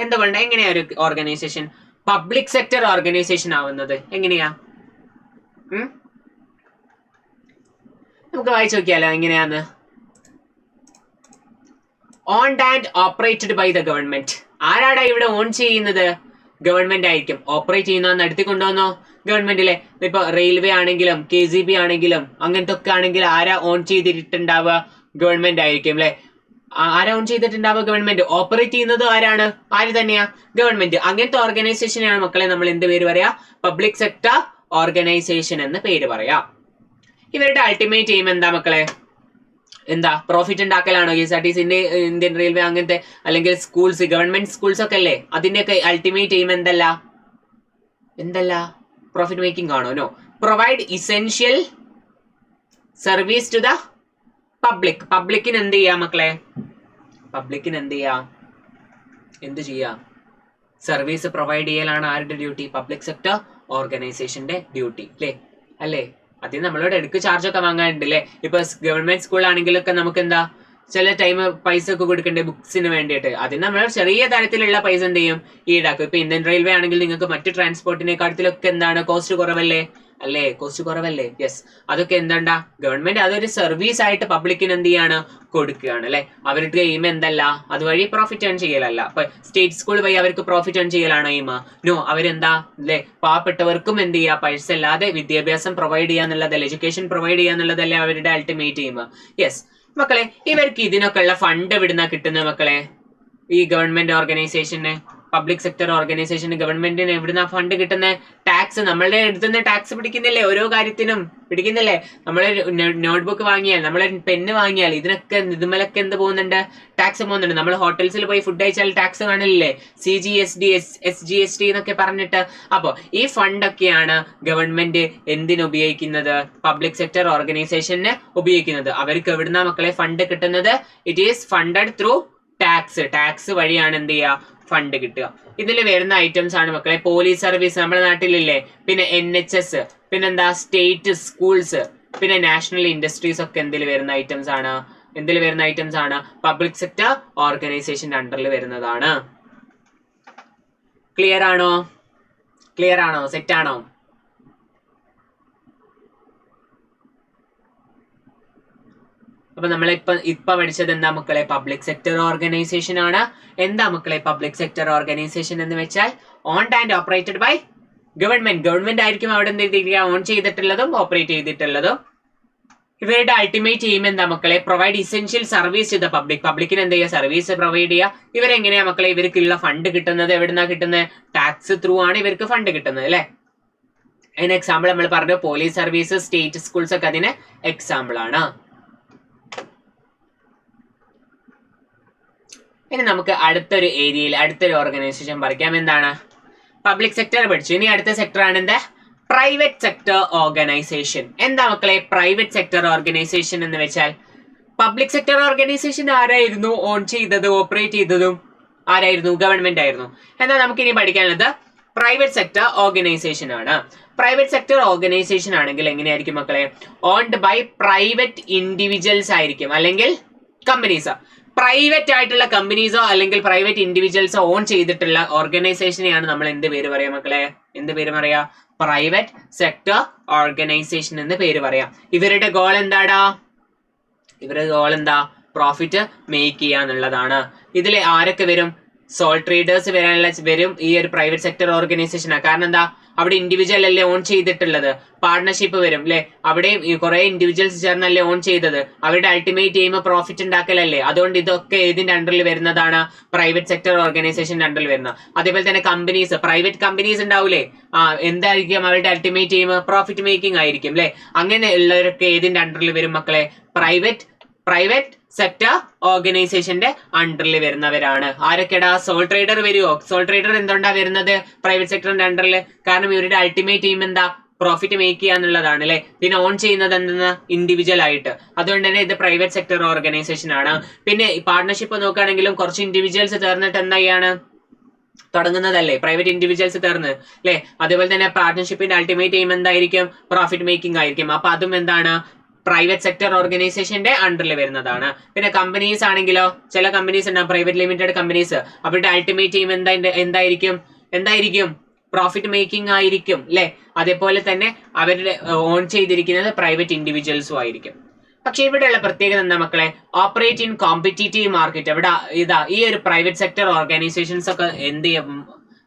എന്തുകൊണ്ട്? എങ്ങനെയാ ഒരു ഓർഗനൈസേഷൻ പബ്ലിക് സെക്ടർ ഓർഗനൈസേഷൻ ആവുന്നത്? എങ്ങനെയാ? നമുക്ക് വായിച്ചു നോക്കിയാലോ എങ്ങനെയാന്ന്. Owned and operated by the government. ആരാടാ ഇവിടെ ഓൺ ചെയ്യുന്നത്? ഗവൺമെന്റ് ആയിരിക്കും. ഓപ്പറേറ്റ് ചെയ്യുന്ന നടത്തി കൊണ്ടുവന്നോ ഗവൺമെന്റിലെ. ഇപ്പൊ റെയിൽവേ ആണെങ്കിലും KGB ആണെങ്കിലും അങ്ങനത്തെ ഒക്കെ ആണെങ്കിൽ ആരാ ഓൺ ചെയ്തിട്ടുണ്ടാവുക? ഗവൺമെന്റ് ആയിരിക്കും അല്ലെ. ആരാ ഓൺ ചെയ്തിട്ടുണ്ടാവുക? ഗവൺമെന്റ്. ഓപ്പറേറ്റ് ചെയ്യുന്നത് ആരാണ്? ആര് തന്നെയാ? ഗവൺമെന്റ്. അങ്ങനത്തെ ഓർഗനൈസേഷനാണ് മക്കളെ നമ്മൾ എന്ത് പേര് പറയാ? പബ്ലിക് സെക്ടർ ഓർഗനൈസേഷൻ എന്ന് പേര് പറയാ. ഇവരുടെ അൾട്ടിമേറ്റ് എയിം എന്താ മക്കളെ? എന്താ? പ്രോഫിറ്റ് ഉണ്ടാക്കലാണോ? KSRTC, ഇന്ത്യൻ റെയിൽവേ അങ്ങനത്തെ, അല്ലെങ്കിൽ സ്കൂൾസ്, ഗവൺമെന്റ് സ്കൂൾസ് ഒക്കെ അല്ലേ, അതിന്റെയൊക്കെ അൾട്ടിമേറ്റ് എയിം എന്തല്ല? പ്രോഫിറ്റ് മേക്കിംഗ് ആണോ? No. Provide essential service to the public. പബ്ലിക്കിന് എന്ത് ചെയ്യാ മക്കളെ? പബ്ലിക്കിന് എന്ത് ചെയ്യാ? സർവീസ് പ്രൊവൈഡ് ചെയ്യലാണ് ആരുടെ ഡ്യൂട്ടി? പബ്ലിക് സെക്ടർ ഓർഗനൈസേഷന്റെ ഡ്യൂട്ടി അല്ലേ? അതിന് നമ്മളോട് എടുക്ക് ചാർജ് ഒക്കെ വാങ്ങാനുണ്ട് അല്ലേ? ഇപ്പൊ ഗവൺമെന്റ് സ്കൂളാണെങ്കിലൊക്കെ നമുക്ക് എന്താ ചില ടൈം പൈസ ഒക്കെ കൊടുക്കണ്ടേ ബുക്സിന് വേണ്ടിയിട്ട്? അതിന് നമ്മൾ ചെറിയ തരത്തിലുള്ള പൈസ എന്ത് ചെയ്യും? ഈടാക്കും. ഇപ്പൊ ഇന്ത്യൻ റെയിൽവേ ആണെങ്കിൽ നിങ്ങൾക്ക് മറ്റു ട്രാൻസ്പോർട്ടിനെക്കാട്ടിലൊക്കെ എന്താണ് കോസ്റ്റ് കുറവല്ലേ? കോസ്റ്റ് കുറവല്ലേ? യെസ്. അതൊക്കെ എന്താ? ഗവൺമെന്റ് അതൊരു സർവീസ് ആയിട്ട് പബ്ലിക്കിന് എന്ത് ചെയ്യാണ്? കൊടുക്കുകയാണ് അല്ലെ. അവരുടെ എയിം എന്തല്ല? അതുവഴി പ്രോഫിറ്റ് ഏൺ ചെയ്യലല്ല. അപ്പൊ സ്റ്റേറ്റ് സ്കൂൾ വഴി അവർക്ക് പ്രോഫിറ്റ് ഏൺ ചെയ്യലാണോ എയിം? നോ. അവരെന്താ പാവപ്പെട്ടവർക്കും എന്ത് ചെയ്യാ? പൈസ ഇല്ലാതെ വിദ്യാഭ്യാസം പ്രൊവൈഡ് ചെയ്യാന്നുള്ളതല്ലേ, എഡ്യൂക്കേഷൻ പ്രൊവൈഡ് ചെയ്യാന്നുള്ളതല്ലേ അവരുടെ അൾട്ടിമേറ്റ് എയിം. യെസ് മക്കളെ. ഇവർക്ക് ഇതിനൊക്കെ ഉള്ള ഫണ്ട് എവിടുന്നാ കിട്ടുന്നത് മക്കളെ? ഈ ഗവൺമെന്റ് ഓർഗനൈസേഷന്, പബ്ലിക് സെക്ടർ ഓർഗനൈസേഷന് ഗവൺമെന്റിന് എവിടുന്ന ഫണ്ട് കിട്ടുന്നത്? ടാക്സ്. നമ്മളുടെ അടുത്തുനിന്ന് ടാക്സ് പിടിക്കുന്നില്ലേ? ഓരോ കാര്യത്തിനും പിടിക്കുന്നില്ലേ? നമ്മളെ നോട്ട്ബുക്ക് വാങ്ങിയാൽ, നമ്മളെ പെന്ന് വാങ്ങിയാൽ ഇതിനൊക്കെ ഇതുമലൊക്കെ എന്ത് പോകുന്നുണ്ട്? ടാക്സ് പോകുന്നുണ്ട്. നമ്മൾ ഹോട്ടൽസിൽ പോയി ഫുഡ് കഴിച്ചാൽ ടാക്സ് കാണില്ലേ? CGST, SGST എന്നൊക്കെ പറഞ്ഞിട്ട്. അപ്പൊ ഈ ഫണ്ടൊക്കെയാണ് ഗവൺമെന്റ് എന്തിനുപയോഗിക്കുന്നത്? പബ്ലിക് സെക്ടർ ഓർഗനൈസേഷന് ഉപയോഗിക്കുന്നത്. അവർക്ക് എവിടുന്ന മക്കളെ ഫണ്ട് കിട്ടുന്നത്? It is funded through tax. Tax വഴിയാണ് എന്ത് ചെയ്യുക? ഫണ്ട് കിട്ടുക. ഇതിൽ വരുന്ന ഐറ്റംസ് ആണ് മക്കളെ പോലീസ് സർവീസ് നമ്മുടെ നാട്ടിലില്ലേ, പിന്നെ NHS, പിന്നെന്താ സ്റ്റേറ്റ് സ്കൂൾസ്, പിന്നെ നാഷണൽ ഇൻഡസ്ട്രീസ് ഒക്കെ എന്തിൽ വരുന്ന ഐറ്റംസ് ആണ്? പബ്ലിക് സെക്ടർ ഓർഗനൈസേഷന്റെ അണ്ടറിൽ വരുന്നതാണ്. ക്ലിയർ ആണോ? സെറ്റ് ആണോ? അപ്പൊ നമ്മളിപ്പോ പഠിച്ചത് എന്താ മക്കളെ? പബ്ലിക് സെക്ടർ ഓർഗനൈസേഷൻ ആണ്. എന്താ മക്കളെ പബ്ലിക് സെക്ടർ ഓർഗനൈസേഷൻ എന്ന് വെച്ചാൽ? Owned and operated by government ആയിരിക്കും അവിടെ എന്ത് ഓൺ ചെയ്തിട്ടുള്ളതും ഓപ്പറേറ്റ് ചെയ്തിട്ടുള്ളതും. ഇവരുടെ അൾട്ടിമേറ്റ് എയിം എന്താ മക്കളെ? Provide essential service to the public. പബ്ലിക്കിന് എന്ത് ചെയ്യുക? സർവീസ് പ്രൊവൈഡ് ചെയ്യുക. ഇവരെങ്ങനെയാ മക്കളെ ഇവർക്കുള്ള ഫണ്ട് കിട്ടുന്നത്? എവിടുന്നാ കിട്ടുന്നത്? ടാക്സ് ത്രൂ ആണ് ഇവർക്ക് ഫണ്ട് കിട്ടുന്നത് അല്ലെ. അതിന് എക്സാമ്പിൾ നമ്മൾ പറഞ്ഞു പോലീസ് സർവീസ്, സ്റ്റേറ്റ് സ്കൂൾസ് ഒക്കെ അതിന് എക്സാമ്പിൾ ആണ്. ഇനി നമുക്ക് അടുത്തൊരു ഓർഗനൈസേഷൻ പഠിക്കാം. എന്താണ്? പബ്ലിക് സെക്ടർ പഠിച്ചു. ഇനി അടുത്ത സെക്ടർ ആണ് എന്ത്? Private sector organisation. എന്താ മക്കളെ പ്രൈവറ്റ് സെക്ടർ ഓർഗനൈസേഷൻ എന്ന് വെച്ചാൽ? പബ്ലിക് സെക്ടർ ഓർഗനൈസേഷൻ ആരായിരുന്നു ഓൺ ചെയ്തത്, ഓപ്പറേറ്റ് ചെയ്തതും? ആരായിരുന്നു? ഗവൺമെന്റ് ആയിരുന്നു. എന്നാൽ നമുക്ക് ഇനി പഠിക്കാനുള്ളത് പ്രൈവറ്റ് സെക്ടർ ഓർഗനൈസേഷൻ ആണ്. പ്രൈവറ്റ് സെക്ടർ ഓർഗനൈസേഷൻ ആണെങ്കിൽ എങ്ങനെയായിരിക്കും മക്കളെ? ഓൺഡ് ബൈ പ്രൈവറ്റ് ഇൻഡിവിജ്വൽസ് ആയിരിക്കും, അല്ലെങ്കിൽ കമ്പനീസ്. പ്രൈവറ്റ് ആയിട്ടുള്ള കമ്പനീസോ അല്ലെങ്കിൽ പ്രൈവറ്റ് ഇൻഡിവിജ്വൽസോ ഓൺ ചെയ്തിട്ടുള്ള ഓർഗനൈസേഷനെയാണ് നമ്മൾ എന്ത് പേര് പറയാ മക്കളെ? എന്ത് പേര് പറയാ? പ്രൈവറ്റ് സെക്ടർ ഓർഗനൈസേഷൻ എന്ന് പേര് പറയാം. ഇവരുടെ ഗോൾ എന്താടാ? പ്രോഫിറ്റ് മേക്ക് ചെയ്യാന്നുള്ളതാണ്. ഇതിൽ ആരൊക്കെ വരും? സോൾ ട്രേഡേഴ്സ് വരും ഈ ഒരു പ്രൈവറ്റ് സെക്ടർ ഓർഗനൈസേഷനാണ്. കാരണം എന്താ? അവിടെ ഇൻഡിവിജ്വൽ അല്ലേ ഓൺ ചെയ്തിട്ടുള്ളത്. പാർട്ണർഷിപ്പ് വരും അല്ലെ, അവിടെ കുറെ ഇൻഡിവിജ്വൽസ് ചേർന്നല്ലേ ഓൺ ചെയ്തത്. അവരുടെ അൾട്ടിമേറ്റ് എയിം പ്രോഫിറ്റ് ഉണ്ടാക്കലല്ലേ. അതുകൊണ്ട് ഇതൊക്കെ ഏതിന്റെ അണ്ടറിൽ വരുന്നതാണ്? പ്രൈവറ്റ് സെക്ടർ ഓർഗനൈസേഷന്റെ അണ്ടറിൽ വരുന്ന. അതേപോലെ തന്നെ കമ്പനീസ്, പ്രൈവറ്റ് കമ്പനീസ് ഉണ്ടാവൂലേ, എന്തായിരിക്കും അവരുടെ അൾട്ടിമേറ്റ് എയിം? പ്രോഫിറ്റ് മേക്കിംഗ് ആയിരിക്കും അല്ലെ. അങ്ങനെ ഉള്ളവരൊക്കെ ഏതിന്റെ അണ്ടറിൽ വരും മക്കളെ? പ്രൈവറ്റ് സെക്ടർ ഓർഗനൈസേഷന്റെ അണ്ടറിൽ വരുന്നവരാണ്. ആരൊക്കെടാ? സോൾ ട്രേഡർ വരുമോ? സോൾ ട്രേഡർ എന്തുകൊണ്ടാ വരുന്നത് പ്രൈവറ്റ് സെക്ടറിന്റെ അണ്ടറിൽ? കാരണം ഇവരുടെ അൾട്ടിമേറ്റ് എയിം എന്താ? പ്രോഫിറ്റ് മേക്ക് ചെയ്യാന്നുള്ളതാണ് അല്ലെ. പിന്നെ ഓൺ ചെയ്യുന്നത് എന്തെന്ന്? ഇൻഡിവിജ്വൽ ആയിട്ട്. അതുകൊണ്ട് തന്നെ ഇത് പ്രൈവറ്റ് സെക്ടർ ഓർഗനൈസേഷൻ ആണ്. പിന്നെ പാർട്ണർഷിപ്പ് നോക്കുകയാണെങ്കിലും കുറച്ച് ഇൻഡിവിജ്വൽസ് ചേർന്നിട്ട് എന്താണ് തുടങ്ങുന്നതല്ലേ, പ്രൈവറ്റ് ഇൻഡിവിജ്വൽസ് ചേർന്ന് അല്ലെ. അതേപോലെ തന്നെ പാർട്ണർഷിപ്പിന്റെ അൾട്ടിമേറ്റ് എയിം എന്തായിരിക്കും? പ്രോഫിറ്റ് മേക്കിംഗ് ആയിരിക്കും. അപ്പൊ അതും എന്താണ്? പ്രൈവറ്റ് സെക്ടർ ഓർഗനൈസേഷന്റെ അണ്ടറിൽ വരുന്നതാണ്. പിന്നെ കമ്പനീസ് ആണെങ്കിലോ, ചില കമ്പനീസ് ഉണ്ടാവും പ്രൈവറ്റ് ലിമിറ്റഡ് കമ്പനീസ്. അവരുടെ അൾട്ടിമേറ്റ് എയിം എന്തായിരിക്കും? പ്രോഫിറ്റ് മേക്കിംഗ് ആയിരിക്കും അല്ലെ. അതേപോലെ തന്നെ അവരുടെ ഓൺ ചെയ്തിരിക്കുന്നത് പ്രൈവറ്റ് ഇൻഡിവിജ്വൽസും ആയിരിക്കും. പക്ഷെ ഇവിടെയുള്ള പ്രത്യേകത എന്താ മക്കളെ, ഓപ്പറേറ്റ് ഇൻ കോമ്പറ്റീറ്റീവ് മാർക്കറ്റ്. അവിടെ ഈ ഒരു പ്രൈവറ്റ് സെക്ടർ ഓർഗനൈസേഷൻസ് ഒക്കെ എന്ത് ചെയ്യും,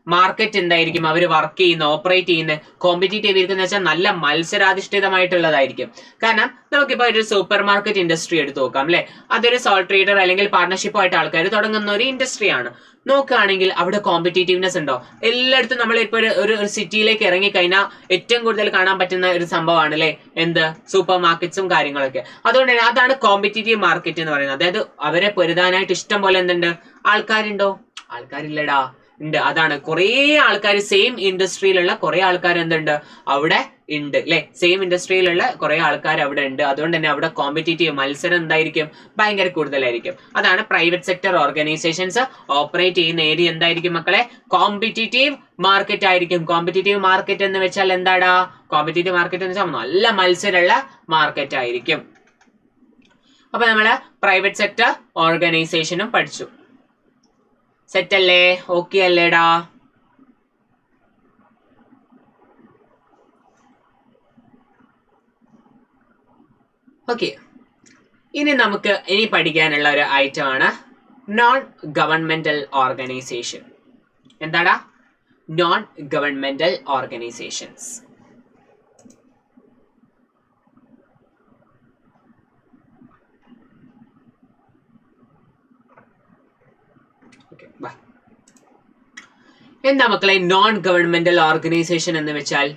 മാർക്കറ്റ് എന്തായിരിക്കും അവർ വർക്ക് ചെയ്യുന്ന ഓപ്പറേറ്റ് ചെയ്യുന്ന കോമ്പറ്റീറ്റീവ് ഇരിക്കുന്ന വെച്ചാൽ നല്ല മത്സരാധിഷ്ഠിതമായിട്ടുള്ളതായിരിക്കും. കാരണം നമുക്കിപ്പോ ഒരു സൂപ്പർ മാർക്കറ്റ് ഇൻഡസ്ട്രി എടുത്തു നോക്കാം അല്ലെ. അതൊരു സോൾ ട്രേഡർ അല്ലെങ്കിൽ പാർട്ണർഷിപ്പുമായിട്ട് ആൾക്കാർ തുടങ്ങുന്ന ഒരു ഇൻഡസ്ട്രിയാണ്. നോക്കുകയാണെങ്കിൽ അവിടെ കോമ്പറ്റീറ്റീവ്നെസ് ഉണ്ടോ? എല്ലായിടത്തും നമ്മൾ ഇപ്പൊ ഒരു സിറ്റിയിലേക്ക് ഇറങ്ങിക്കഴിഞ്ഞാൽ ഏറ്റവും കൂടുതൽ കാണാൻ പറ്റുന്ന ഒരു സംഭവമാണ് അല്ലെ എന്ത്, സൂപ്പർ മാർക്കറ്റ്സും കാര്യങ്ങളൊക്കെ. അതുകൊണ്ട് തന്നെ അതാണ് കോമ്പറ്റീറ്റീവ് മാർക്കറ്റ് എന്ന് പറയുന്നത്. അതായത് അവരെ പൊരുതാനായിട്ട് ഇഷ്ടം പോലെ എന്തുണ്ട്, ആൾക്കാരുണ്ടോ? ആൾക്കാരില്ലടാ, ഉണ്ട്. അതാണ് കുറെ ആൾക്കാർ, സെയിം ഇൻഡസ്ട്രിയിലുള്ള കുറെ ആൾക്കാർ എന്തുണ്ട് അവിടെ ഉണ്ട് അല്ലെ. സെയിം ഇൻഡസ്ട്രിയിലുള്ള കുറെ ആൾക്കാർ അവിടെ ഉണ്ട്. അതുകൊണ്ട് തന്നെ അവിടെ കോമ്പറ്റീറ്റീവ് മത്സരം എന്തായിരിക്കും, ഭയങ്കര കൂടുതലായിരിക്കും. അതാണ് പ്രൈവറ്റ് സെക്ടർ ഓർഗനൈസേഷൻസ് ഓപ്പറേറ്റ് ചെയ്യുന്ന ഏരിയ എന്തായിരിക്കും മക്കളെ, കോമ്പറ്റീറ്റീവ് മാർക്കറ്റ് ആയിരിക്കും. കോമ്പറ്റീറ്റീവ് മാർക്കറ്റ് എന്ന് വെച്ചാൽ എന്താടാ, കോമ്പറ്റീറ്റീവ് മാർക്കറ്റ് എന്ന് വെച്ചാൽ നല്ല മത്സരമുള്ള മാർക്കറ്റ് ആയിരിക്കും. അപ്പൊ നമ്മള് പ്രൈവറ്റ് സെക്ടർ ഓർഗനൈസേഷനും പഠിച്ചു. സെറ്റ് അല്ലേ? ഓക്കെ അല്ലേടാ? ഓക്കെ, ഇനി നമുക്ക് പഠിക്കാനുള്ള ഒരു ഐറ്റം ആണ് നോൺ ഗവൺമെന്റൽ ഓർഗനൈസേഷൻ. എന്താടാ നോൺ ഗവൺമെന്റൽ ഓർഗനൈസേഷൻസ്? എന്താ മക്കളെ നോൺ ഗവൺമെന്റൽ ഓർഗനൈസേഷൻ എന്ന് വെച്ചാൽ?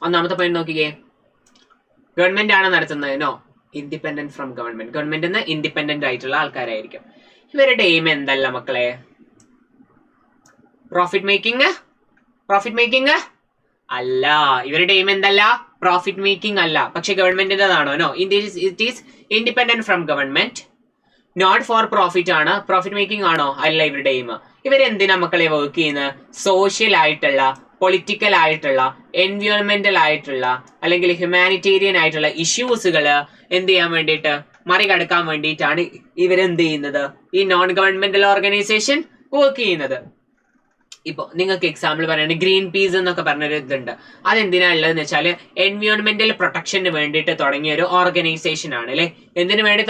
ഒന്നാമത്തെ പോയിന്റ് നോക്കിക്കേ, ഗവൺമെന്റ് ആണ് നടത്തുന്നത്. No, independent from government. ഗവൺമെന്റിൽ നിന്ന് ഇൻഡിപെൻഡന്റ് ആയിട്ടുള്ള ആൾക്കാരായിരിക്കും. ഇവരുടെ എയിം എന്തല്ല മക്കളെ, പ്രോഫിറ്റ് മേക്കിംഗ്? പ്രോഫിറ്റ് മേക്കിംഗ് അല്ല. ഇവരുടെ എയിം എന്തല്ല, പ്രോഫിറ്റ് മേക്കിംഗ് അല്ല. പക്ഷെ ഗവൺമെന്റിന്റെതാണോ? No, it is independent from government. Not for profit ആണ്. പ്രോഫിറ്റ് മേക്കിംഗ് ആണോ? അല്ല. ഇവരുടെ എയിം, ഇവരെന്തിനാ മക്കളെ വർക്ക് ചെയ്യുന്നത്, സോഷ്യൽ ആയിട്ടുള്ള, പൊളിറ്റിക്കൽ ആയിട്ടുള്ള, എൻവയോൺമെന്റൽ ആയിട്ടുള്ള അല്ലെങ്കിൽ ഹ്യൂമാനിറ്റേറിയൻ ആയിട്ടുള്ള ഇഷ്യൂസുകൾ എന്ത് ചെയ്യാൻ വേണ്ടിയിട്ട്, മറികടക്കാൻ വേണ്ടിയിട്ടാണ് ഇവരെന്ത് ചെയ്യുന്നത്, ഈ നോൺ ഗവൺമെന്റൽ ഓർഗനൈസേഷൻ വർക്ക് ചെയ്യുന്നത്. ഇപ്പൊ നിങ്ങൾക്ക് എക്സാമ്പിൾ പറയുന്നത് ഗ്രീൻ പീസ് എന്നൊക്കെ പറഞ്ഞൊരു ഇതുണ്ട്. അതെന്തിനാ ഉള്ളതെന്ന് വെച്ചാൽ എൻവയോൺമെന്റൽ പ്രൊട്ടക്ഷന് വേണ്ടിയിട്ട് തുടങ്ങിയ ഒരു ഓർഗനൈസേഷൻ ആണ് അല്ലെ. എന്തിനു വേണ്ടി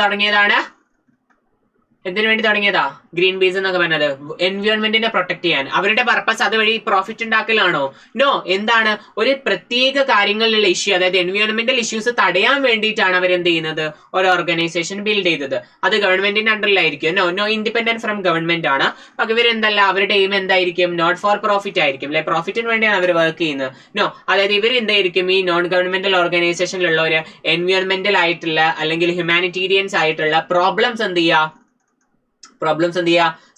തുടങ്ങിയതാണ്, ഗ്രീൻ പീസ് എന്നൊക്കെ പറഞ്ഞത്? എൻവയോൺമെന്റിനെ പ്രൊട്ടക്ട് ചെയ്യാൻ. അവരുടെ പർപ്പസ് അതുവഴി പ്രോഫിറ്റ് ഉണ്ടാക്കലാണോ? നോ. എന്താണ്, ഒരു പ്രത്യേക കാര്യങ്ങളിലുള്ള ഇഷ്യൂ, അതായത് എൻവയോൺമെന്റൽ ഇഷ്യൂസ് തടയാൻ വേണ്ടിയിട്ടാണ് അവരെന്ത് ചെയ്യുന്നത്, ഒരു ഓർഗനൈസേഷൻ ബിൽഡ് ചെയ്തത്. അത് ഗവൺമെന്റിന്റെ അണ്ടറിലായിരിക്കും. നോ, ഇൻഡിപെൻഡന്റ് ഫ്രം ഗവൺമെന്റ് ആണ്. പക്ഷെ ഇവരെന്തല്ല, അവരുടെ എയിം എന്തായിരിക്കും, നോട്ട് ഫോർ പ്രോഫിറ്റ് ആയിരിക്കും അല്ലെ. പ്രോഫിറ്റിന് വേണ്ടിയാണ് അവർ വർക്ക് ചെയ്യുന്നത്. നോ, അതായത് ഇവർ എന്തായിരിക്കും, ഈ നോൺ ഗവൺമെന്റൽ ഓർഗനൈസേഷനിലുള്ള ഒരു എൻവയോൺമെന്റൽ ആയിട്ടുള്ള അല്ലെങ്കിൽ ഹ്യൂമാനിറ്റേറിയൻസ് ആയിട്ടുള്ള പ്രോബ്ലംസ് എന്ത് ചെയ്യുക,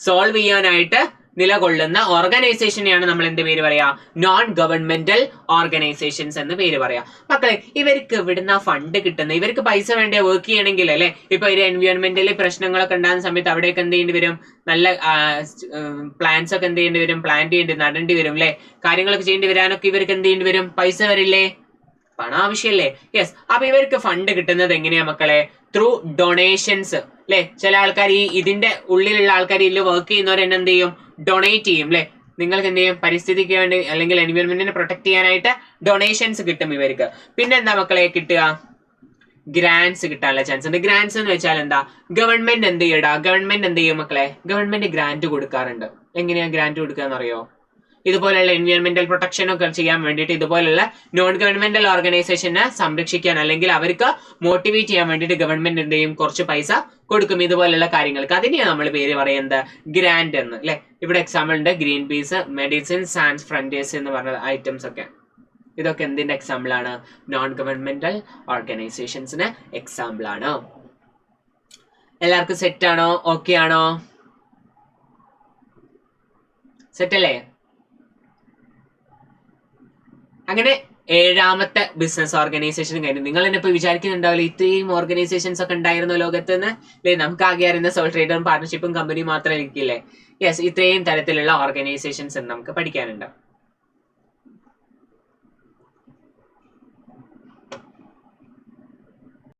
സോൾവ് ചെയ്യാനായിട്ട് നിലകൊള്ളുന്ന ഓർഗനൈസേഷനെയാണ് നമ്മൾ എന്ത് പേര് പറയാ, നോൺ ഗവൺമെന്റൽ ഓർഗനൈസേഷൻസ് എന്ന് പേര് പറയാം. മക്കളെ ഇവർക്ക് ഇവിടുന്ന് ഫണ്ട് കിട്ടുന്നത്, ഇവർക്ക് പൈസ വേണ്ടേ വർക്ക് ചെയ്യണമെങ്കിൽ അല്ലെ. ഇപ്പൊ ഒരു എൻവയോൺമെന്റലി പ്രശ്നങ്ങളൊക്കെ ഉണ്ടാകുന്ന സമയത്ത് അവിടെയൊക്കെ എന്ത് ചെയ്യേണ്ടി വരും, നല്ല പ്ലാന്റ്സ് ഒക്കെ എന്ത് ചെയ്യേണ്ടി വരും, നടേണ്ടി വരും അല്ലെ. കാര്യങ്ങളൊക്കെ ചെയ്യേണ്ടി വരാനൊക്കെ ഇവർക്ക് എന്ത് ചെയ്യേണ്ടി വരും, പൈസ വരില്ലേ, പണം ആവശ്യമല്ലേ. യെസ്. അപ്പൊ ഇവർക്ക് ഫണ്ട് കിട്ടുന്നത് എങ്ങനെയാ മക്കളെ, ത്രൂ ഡൊണേഷൻസ് അല്ലെ. ചില ആൾക്കാർ ഇതിന്റെ ഉള്ളിലുള്ള ആൾക്കാർ ഇതിൽ വർക്ക് ചെയ്യുന്നവർ എന്ത് ചെയ്യും, ഡൊണേറ്റ് ചെയ്യും അല്ലെ. നിങ്ങൾക്ക് എന്ത് ചെയ്യും, പരിസ്ഥിതിക്ക് വേണ്ടി അല്ലെങ്കിൽ എൻവയോൺമെന്റിനെ പ്രൊട്ടക്ട് ചെയ്യാനായിട്ട് ഡൊണേഷൻസ് കിട്ടും ഇവർക്ക്. പിന്നെ എന്താ മക്കളെ കിട്ടുക, ഗ്രാൻസ് കിട്ടാനുള്ള ചാൻസ് ഉണ്ട്. ഗ്രാൻസ് എന്ന് വെച്ചാൽ എന്താ, ഗവൺമെന്റ് എന്ത് ചെയ്യും മക്കളെ, ഗവൺമെന്റ് ഗ്രാന്റ് കൊടുക്കാറുണ്ട്. എങ്ങനെയാ ഗ്രാന്റ് കൊടുക്കുക എന്നറിയോ? ഇതുപോലെയുള്ള എൻവയോൺമെന്റൽ പ്രൊട്ടക്ഷൻ ഒക്കെ ചെയ്യാൻ വേണ്ടിയിട്ട് ഇതുപോലുള്ള നോൺ ഗവൺമെന്റൽ ഓർഗനൈസേഷനെ സംരക്ഷിക്കാൻ അല്ലെങ്കിൽ അവർക്ക് മോട്ടിവേറ്റ് ചെയ്യാൻ വേണ്ടിയിട്ട് ഗവൺമെന്റ് എന്ത് ചെയ്യും, കുറച്ച് പൈസ കൊടുക്കും ഇതുപോലുള്ള കാര്യങ്ങൾക്ക്. അതിനെയാണ് നമ്മൾ പേര് പറയുന്നത് ഗ്രാന്റ് എന്ന് അല്ലെ. ഇവിടെ എക്സാമ്പിൾ ഉണ്ട്, Greenpeace, Médecins Sans Frontières എന്ന് പറഞ്ഞ ഐറ്റംസ് ഒക്കെ. ഇതൊക്കെ എന്തിന്റെ എക്സാമ്പിൾ ആണ്, നോൺ ഗവൺമെന്റൽ ഓർഗനൈസേഷൻസിന് എക്സാമ്പിൾ ആണ്. എല്ലാവർക്കും സെറ്റ് ആണോ? ഓക്കെ ആണോ? സെറ്റ് അല്ലേ? അങ്ങനെ ഏഴാമത്തെ ബിസിനസ് ഓർഗനൈസേഷൻ കഴിഞ്ഞു. നിങ്ങൾ തന്നെ ഇപ്പൊ വിചാരിക്കുന്നുണ്ടാവില്ല ഇത്രയും ഓർഗനൈസേഷൻസ് ഒക്കെ ഉണ്ടായിരുന്നു ലോകത്ത് നിന്ന് അല്ലെ. നമുക്ക് ആകെ അറിയുന്ന സോൾ ട്രേഡറും പാർട്ണർഷിപ്പും കമ്പനി മാത്രമേ ഇരിക്കില്ലേ. യെസ്, ഇത്രയും തരത്തിലുള്ള ഓർഗനൈസേഷൻസ് നമുക്ക് പഠിക്കാനുണ്ട്.